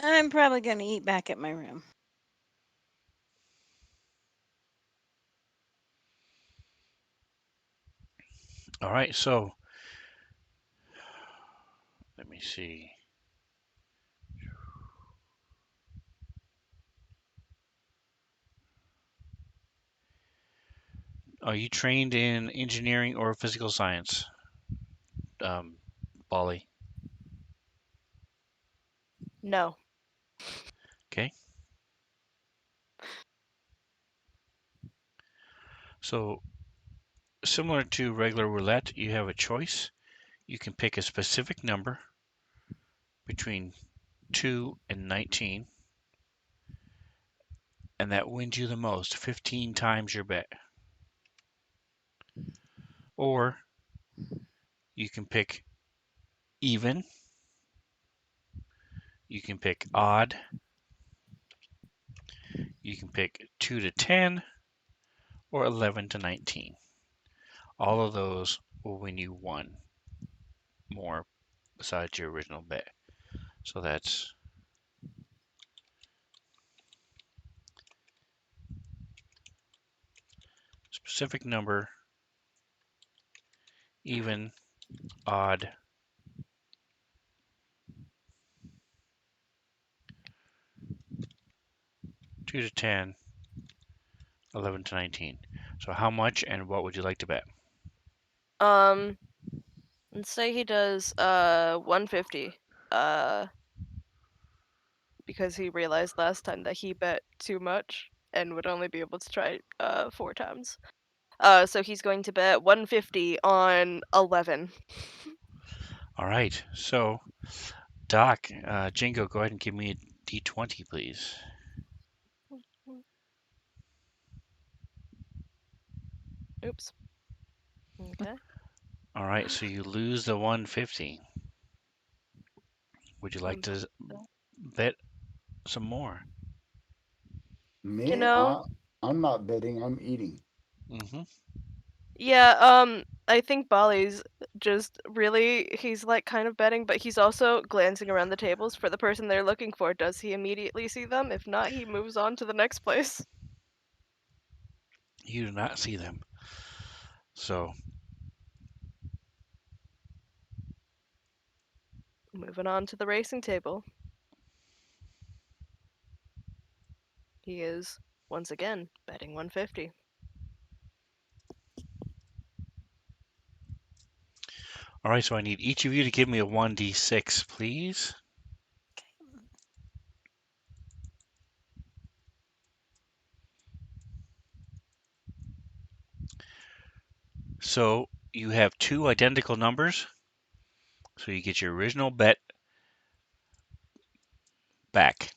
I'm probably going to eat back at my room. All right, so let me see. Are you trained in engineering or physical science, um, Bali? No. Okay, so similar to regular roulette, you have a choice. You can pick a specific number between 2 and 19, and that wins you the most, 15 times your bet. Or you can pick even, you can pick odd, you can pick 2 to 10, or 11 to 19. All of those will win you one more besides your original bet. So that's specific number, even, odd, 2 to 10, 11 to 19. So how much and what would you like to bet? Um, let's say he does 150. Because he realized last time that he bet too much and would only be able to try 4 times. So he's going to bet 150 on 11. All right. So Doc, Jingo, go ahead and give me D20, please. Oops. Okay. All right, so you lose the 150. Would you like Um, to bet some more? You Me, know, I'm not betting. I'm eating. Mm-hmm. yeah, I think Bali's just really, he's like kind of betting, but he's also glancing around the tables for the person they're looking for. Does he immediately see them? If not, he moves on to the next place. You do not see them. So, Moving on to the racing table. He is, once again, betting 150. all right, so I need each of you to give me a 1d6, please. So, you have two identical numbers, so you get your original bet back.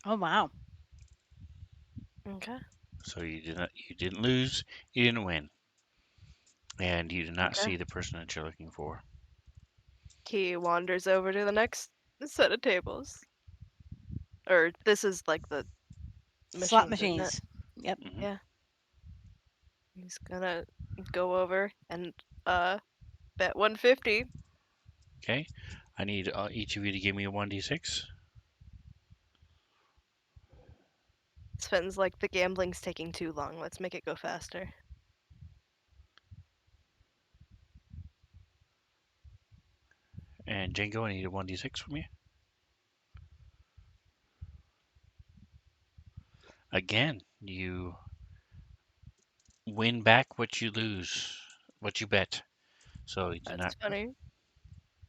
Oh, wow. Okay. So you didn't lose, you didn't win, and you do not Okay. see the person that you're looking for. He wanders over to the next set of tables. Or this is like the Slot machines, isn't it? machines. Yep. Hmm. Yeah. He's gonna go over and bet 150. Okay, I need each of you to give me a 1d6. Sven's like, the gambling's taking too long. Let's make it go faster. And Django, I need a 1d6 from you. Again, you win back what you lose, what you bet. So you do not. That's funny.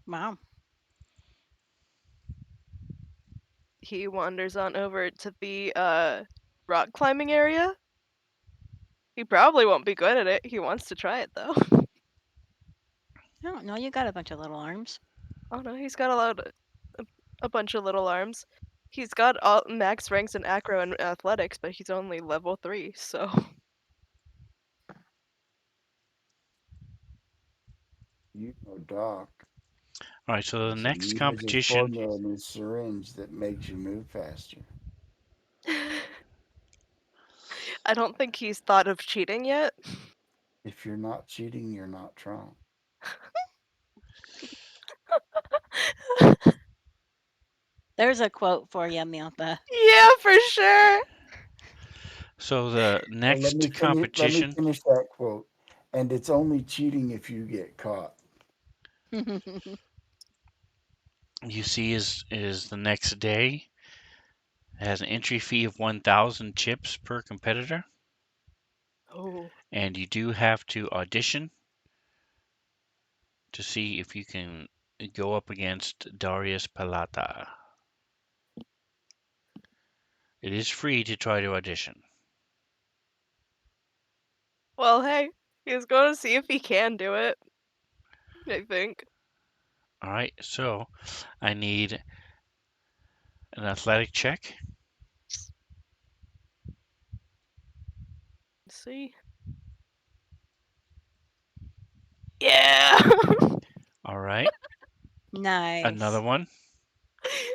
Wow. He wanders on over to the rock climbing area. He probably won't be good at it. He wants to try it though. I don't know. You got a bunch of little arms. Oh no, he's got a bunch of little arms. He's got all max ranks in acro and athletics, but he's only level 3, so You know, Doc. All right, so the There's a next magic competition, formula in a syringe that makes you move faster. I don't think he's thought of cheating yet. If you're not cheating, you're not trying. There's a quote for you, Milpa. Yeah, for sure. so the Well, let me next finish. Let me competition finish that quote. And it's only cheating if you get caught. you see is the next day. It has an entry fee of 1,000 chips per competitor, Oh, and you do have to audition to see if you can go up against Darius Palata. It is free to try to audition. well, hey, he's going to see if he can do it, I think. All right, so I need an athletic check. Let's see. Yeah. All right, another Nice. one.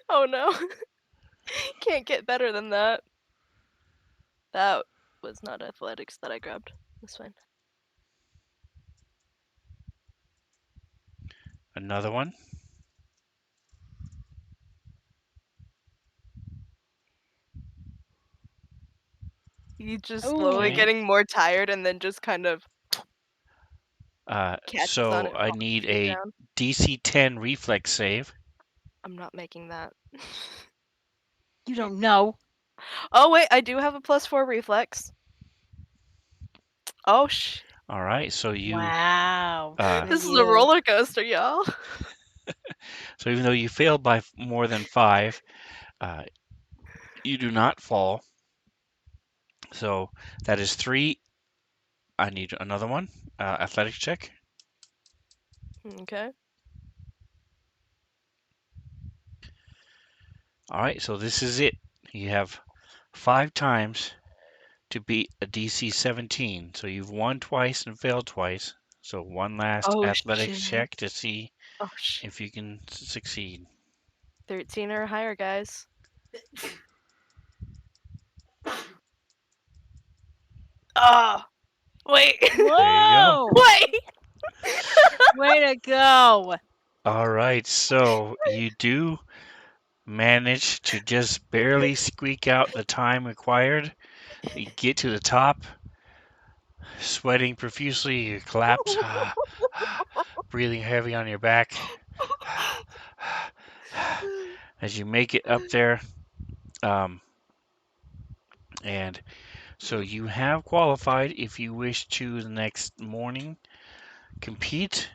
Oh no. Can't get better than that. That was not athletics that I grabbed. That's fine. Another one. He's just slowly Oh, Okay. getting more tired and then just kind of catches on So it and I falls need straight a down. DC 10 reflex save. I'm not making that. you don't know. Oh wait, I do have a +4 reflex. Oh All right, so you Wow. uh, Good at this is a you. roller coaster, y'all. so even though you failed by more than 5, uh, you do not fall. So that is 3. I need another one. Athletic check. Okay. All right, so this is it. You have 5 times to beat a DC 17. So you've won twice and failed twice. So one last Oh athletics shit. check to see Oh shit. if you can succeed. 13 or higher, guys. Ah, wait. There you go. Whoa! Wait. Way to go! All right, so you do manage to just barely squeak out the time required. You get to the top, sweating profusely, you collapse, breathing heavy on your back. As you make it up there, um, and so you have qualified if you wish to the next morning compete.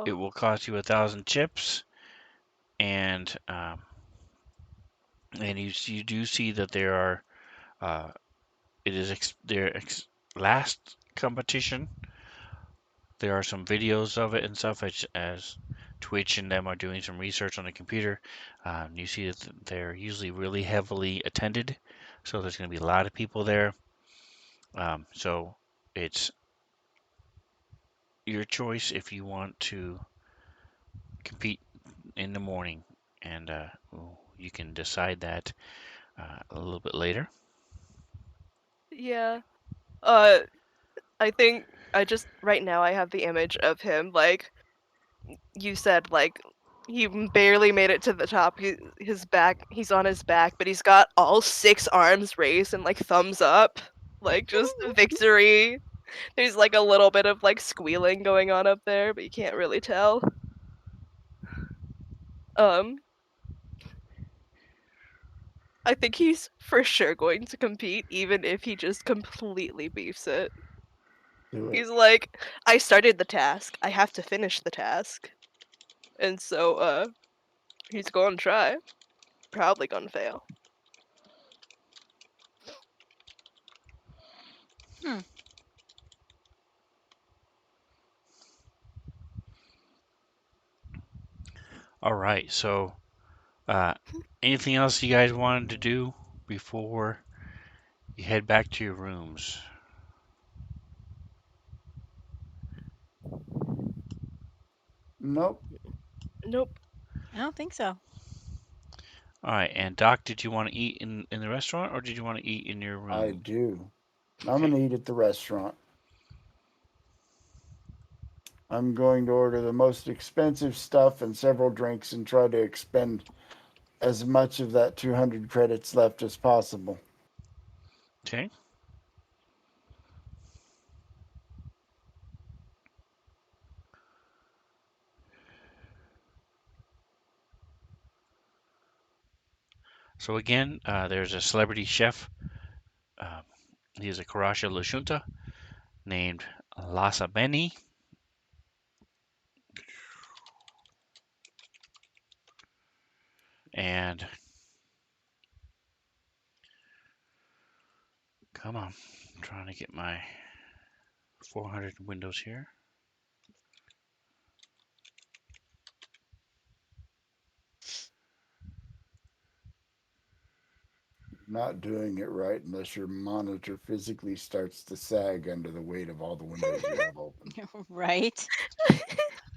It Oh, will cost you 1,000 chips, and you do see that there are it is their last competition. There are some videos of it and stuff as Twitch and them are doing some research on the computer. You see that they're usually really heavily attended, so there's going to be a lot of people there. So it's your choice if you want to compete in the morning, and you can decide that a little bit later. yeah. Uh, I think I just right now I have the image of him like you said, like he barely made it to the top. His back, he's on his back, but he's got all 6 arms raised and like thumbs up, like just victory. There's like a little bit of like squealing going on up there, but you can't really tell. Um, I think he's for sure going to compete, even if he just completely beefs it. Do it. He's like, I started the task. I have to finish the task. And so, he's going to try. Probably gonna fail. Hmm. All right, so uh, anything else you guys wanted to do before you head back to your rooms? Nope, Nope. I don't think so. All right, and Doc, did you want to eat in the restaurant or did you want to eat in your I room? do. I'm Okay. going to eat at the restaurant. I'm going to order the most expensive stuff and several drinks and try to expend as much of that 200 credits left as possible. Okay. So again, there's a celebrity chef. Uh, he is a Karasha Lashunta named Lasa Beni, and come on, I'm trying to get my 400 windows here. Not doing it right unless your monitor physically starts to sag under the weight of all the windows you have open. Right?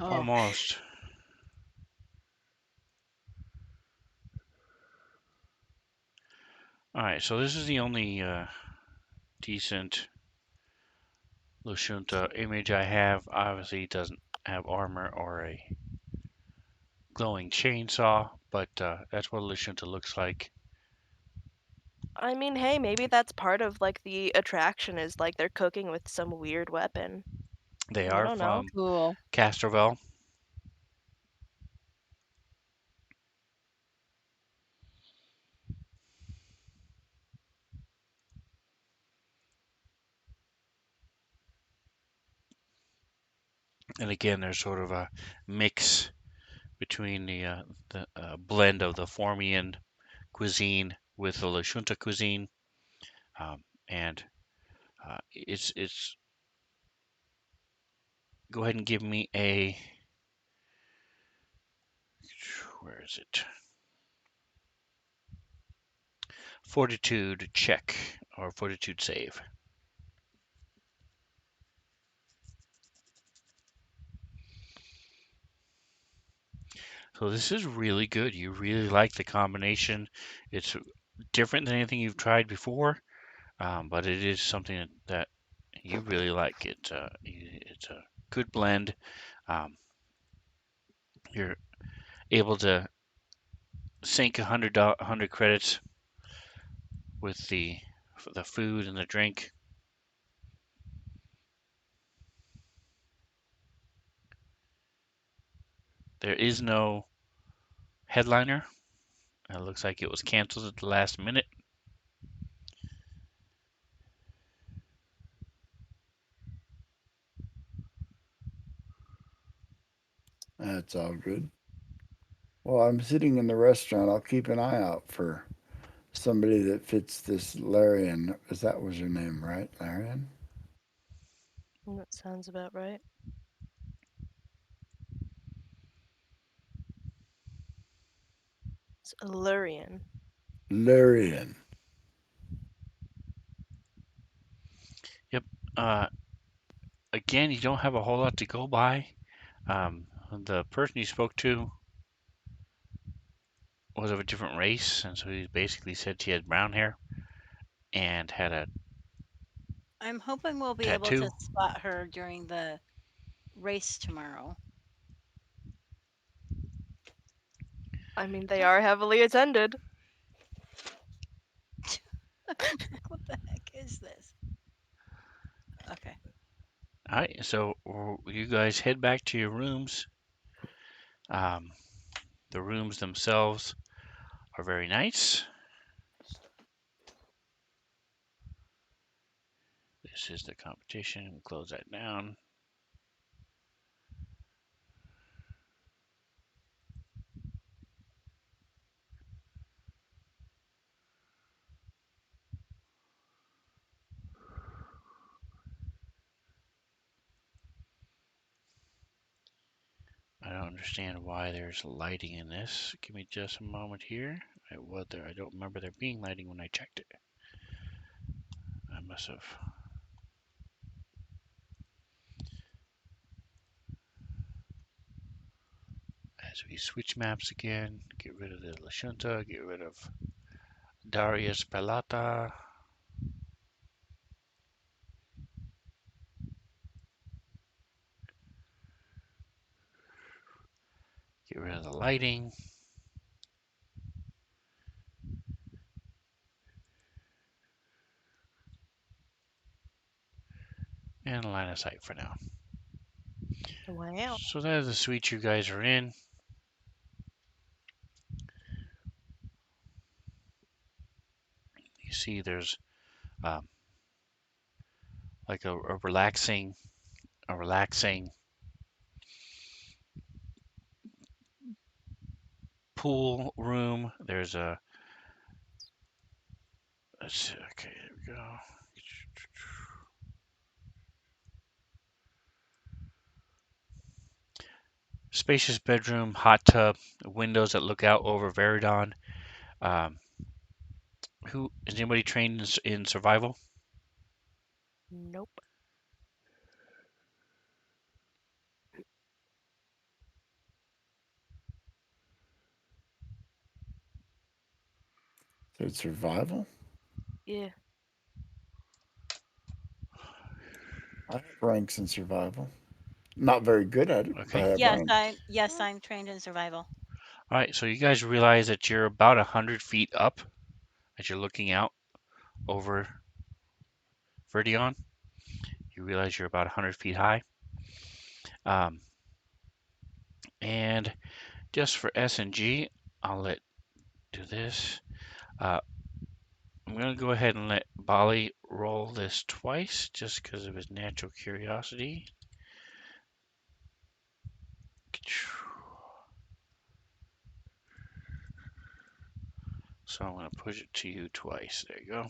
Oh, Almost. All right, so this is the only decent Lashunta image I have. Obviously, it doesn't have armor or a glowing chainsaw, but that's what Lashunta looks like. I mean, hey, maybe that's part of like the attraction is like they're cooking with some weird weapon. They You are don't know. from cool. Castrovel. And again, there's sort of a mix between the blend of the Formian cuisine with the Lashunta cuisine, and it's. Go ahead and give me a. Where is it? Fortitude check or fortitude save. So this is really good. You really like the combination. It's different than anything you've tried before, but it is something that you really like. It's a good blend. Um, you're able to sink 100 credits with the food and the drink. There is no headliner. It looks like it was canceled at the last minute. That's all good. Well, I'm sitting in the restaurant. I'll keep an eye out for somebody that fits this Larian. Is that was her name, right? Larian? That sounds about right. It's Illyrian. Larian. Yep. Uh, Again, you don't have a whole lot to go by. The person you spoke to was of a different race, and so he basically said she had brown hair and had a I'm hoping we'll be able to tattoo. spot her during the race tomorrow. I mean, they Just are heavily attended. what the heck is this? Okay. All right, so you guys head back to your rooms. Um, the rooms themselves are very nice. This is the competition. We'll close that down. I don't understand why there's lighting in this. Give me just a moment here. I don't remember there being lighting when I checked it. I must have. As we switch maps again, get rid of the Lashunta, get rid of Darius Pelata. Get rid of the lighting and line of sight for now. Wow. So that is the suite you guys are in. You see there's um, like a relaxing pool room. There's a, let's see, okay, there we go. Spacious bedroom, hot tub, windows that look out over Veridon. Um, who is anybody trained in survival? Nope. So it's survival. Yeah. I have ranks in survival. Not very good at it, but I Okay. have ranks. I'm trained in survival. All right. So you guys realize that you're about 100 feet up as you're looking out over Verdion. You realize you're about 100 feet high. Um, and just for S and G, I'll let do this. Uh, I'm gonna go ahead and let Bali roll this twice, just because of his natural curiosity. So I'm gonna push it to you twice. There you go.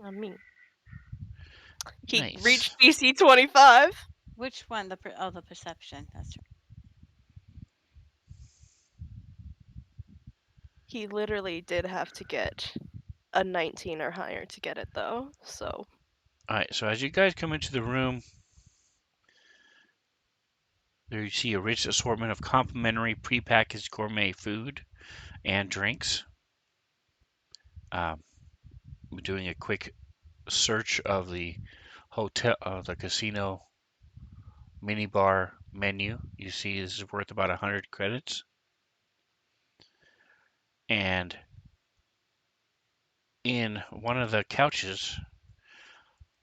I mean, he Nice. reached DC 25. Which one? Oh, the perception. That's He literally did have to get a 19 or higher to get it, though. So, All right, so as you guys come into the room, there you see a rich assortment of complimentary prepackaged gourmet food and drinks. Um, we're doing a quick search of the hotel, the casino minibar menu. You see, this is worth about 100 credits, and in one of the couches,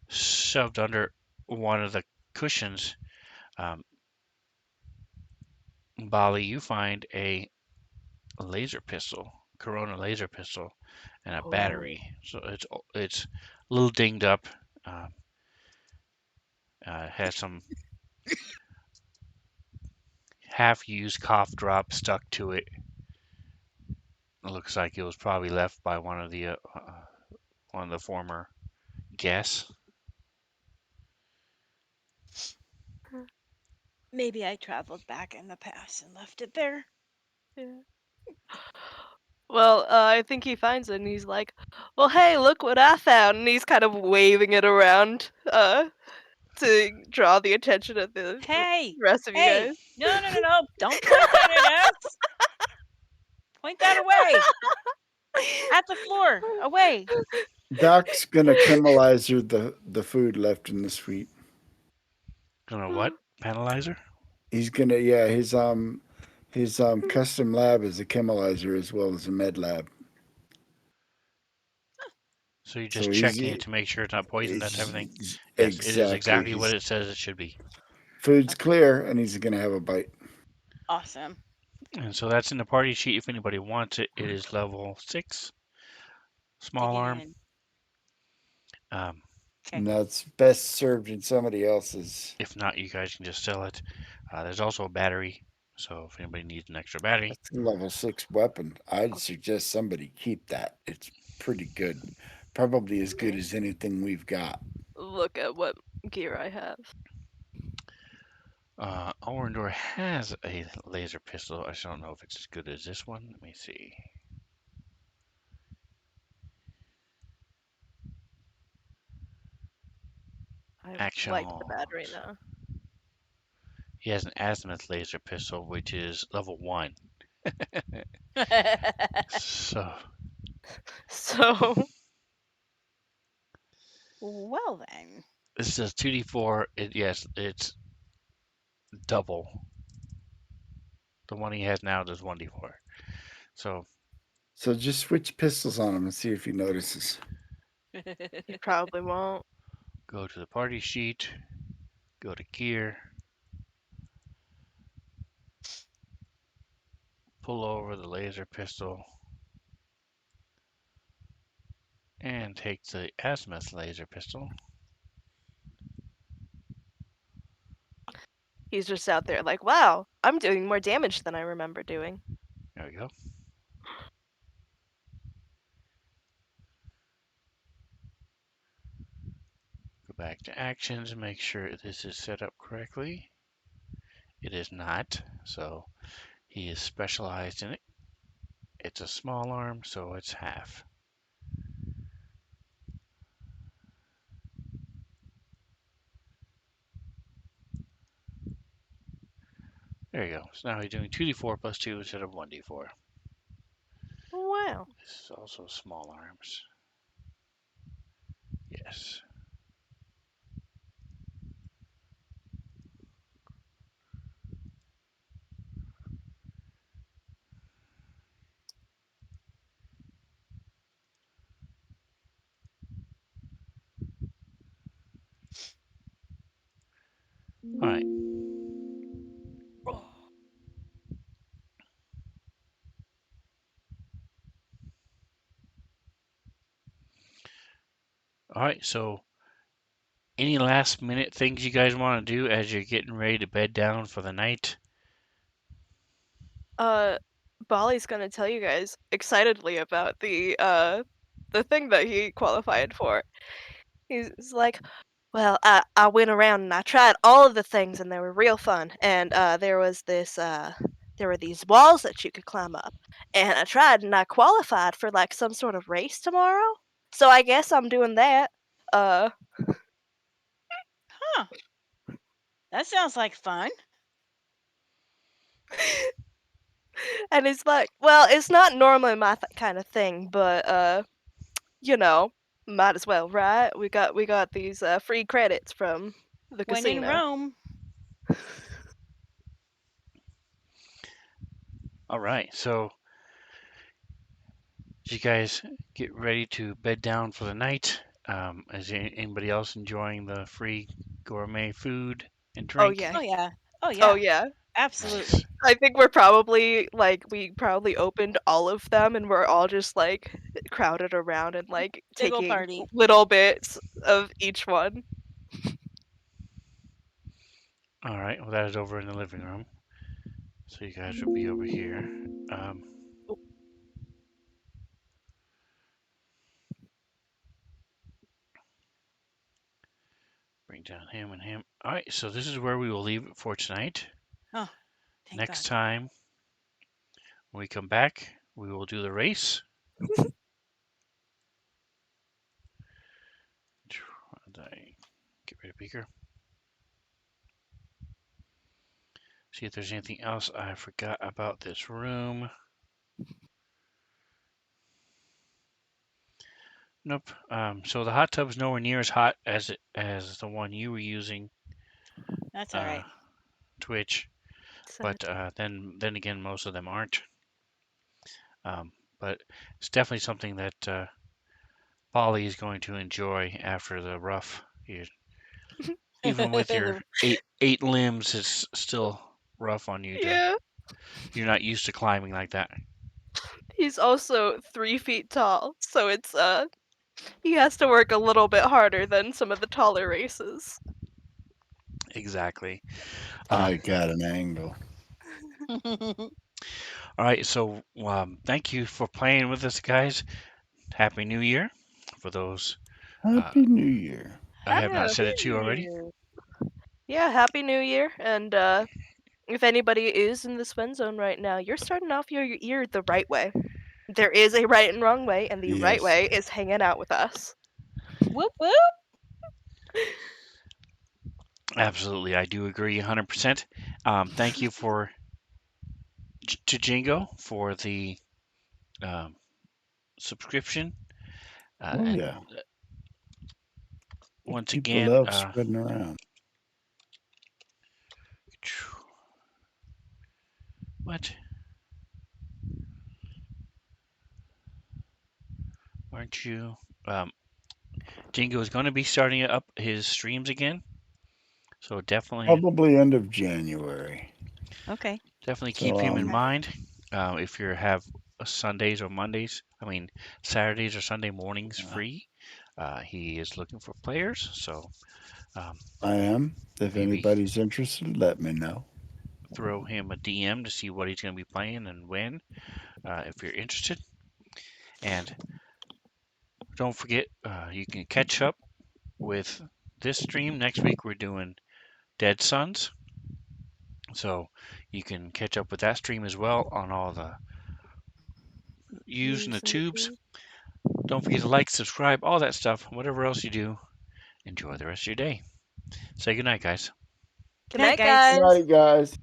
shoved under one of the cushions, um, Bali, you find a laser pistol, Corona laser pistol, and a oh, battery. So it's a little dinged up. Um, has some half-used cough drop stuck to it. It looks like it was probably left by one of the former guests. maybe I traveled back in the past and left it there. yeah. Well, I think he finds it and he's like, "Well, hey, look what I found!" And he's kind of waving it around, to draw the attention of the Hey, rest of you hey, guys. no, no, no, no! Don't point that at us. Point that away at the floor, away. Doc's gonna chemilizer the food left in the suite. Gonna what? Penalizer? He's gonna his custom lab is a chemilizer as well as a med lab. So you're So just checking it to make sure it's not poison, that type of thing. Yes, it is exactly exactly what he's it says it should be. food's Okay, clear and he's gonna have a bite. awesome. And so that's in the party sheet. If anybody wants it, it is level 6, small Digging arm. in. Um, Okay. And that's best served in somebody else's. if not, you guys can just sell it. There's also a battery, so if anybody needs an extra battery, That's a level 6 weapon. I'd suggest somebody keep that. It's pretty good. Probably as good Yeah. as anything we've got. Look at what gear I have. Orendor has a laser pistol. I just don't know if it's as good as this one. Let me see. I like the Action. battery though. He has an azimuth laser pistol, which is level 1. So So, Well then. this is 2d4. Yes, it's double. The one he has now does 1d4. So So just switch pistols on him and see if he notices. he probably won't. go to the party sheet, go to gear, pull over the laser pistol, and take the azimuth laser pistol. He's just out there like, wow, I'm doing more damage than I remember doing. There we go. Go back to actions and make sure this is set up correctly. It is not, so he is specialized in it. It's a small arm, so it's half. There you go. So now he's doing 2d4 plus 2 instead of 1d4. Wow. This is also small arms. Yes. All right. All right. So, any last minute things you guys want to do as you're getting ready to bed down for the night? Uh, Bali's gonna tell you guys excitedly about the thing that he qualified for. He's like, Well, I went around and I tried all of the things, and they were real fun. And there were these walls that you could climb up, and I tried, and I qualified for like some sort of race tomorrow. So I guess I'm doing that. Uh, Huh. That sounds like fun. and it's like, well, it's not normally my kind of thing, but you know, might as well, right? We got these free credits from the When in casino. Rome. All right. So, as you guys get ready to bed down for the night, is anybody else enjoying the free gourmet food and Oh drink? yeah, Oh yeah. Oh oh yeah. yeah. Nice. Absolutely. I think we're probably like we probably opened all of them and we're all just like crowded around and like Big ol' taking party. little bits of each one. All right. Well, that is over in the living room. So you guys will be over here. Um, bring down him and him. All right. So this is where we will leave it for tonight. Oh, thank Next God. time when we come back, we will do the race. Get rid of Beaker. See if there's anything else I forgot about this room. Nope. So the hot tub is nowhere near as hot as the one you were using, That's all uh, right. Twitch. Sad. But then again, most of them aren't. But it's definitely something that Polly is going to enjoy after the rough. Even with your eight limbs, it's still rough on you to. Yeah. You're not used to climbing like that. He's also 3 feet tall, so it's he has to work a little bit harder than some of the taller races. Exactly. I Um, got an angle. all right. So thank you for playing with us, guys. Happy New Year. For those, uh, Happy New Year. I have not Yeah. said Happy it to you New already. Year. Yeah, happy new year. And if anybody is in the Svenzone right now, you're starting off your year the right way. There is a right and wrong way, and the right Yes. way is hanging out with us. Whoop whoop. Absolutely, I do agree 100%. Thank you to Jingo for the um, subscription. Oh, And yeah. once People again, love spreading around. what? Aren't you? Um, Jingo is going to be starting up his streams again, so Probably end of January. Okay. definitely keep So, him in mind. If you have Sundays or Mondays, I mean Saturdays or Sunday mornings free, he is looking for players. So um, I am. If maybe anybody's interested, let me know. throw him a DM to see what he's going to be playing and when, if you're interested. And don't forget, you can catch up with this stream. Next week, we're doing Dead Sons. So you can catch up with that stream as well on all the U's and the Use and the tubes. twos. Don't forget to like, subscribe, all that stuff. Whatever else you do, enjoy the rest of your day. Say goodnight, guys. Good Night, night, guys. Good guys. night, guys.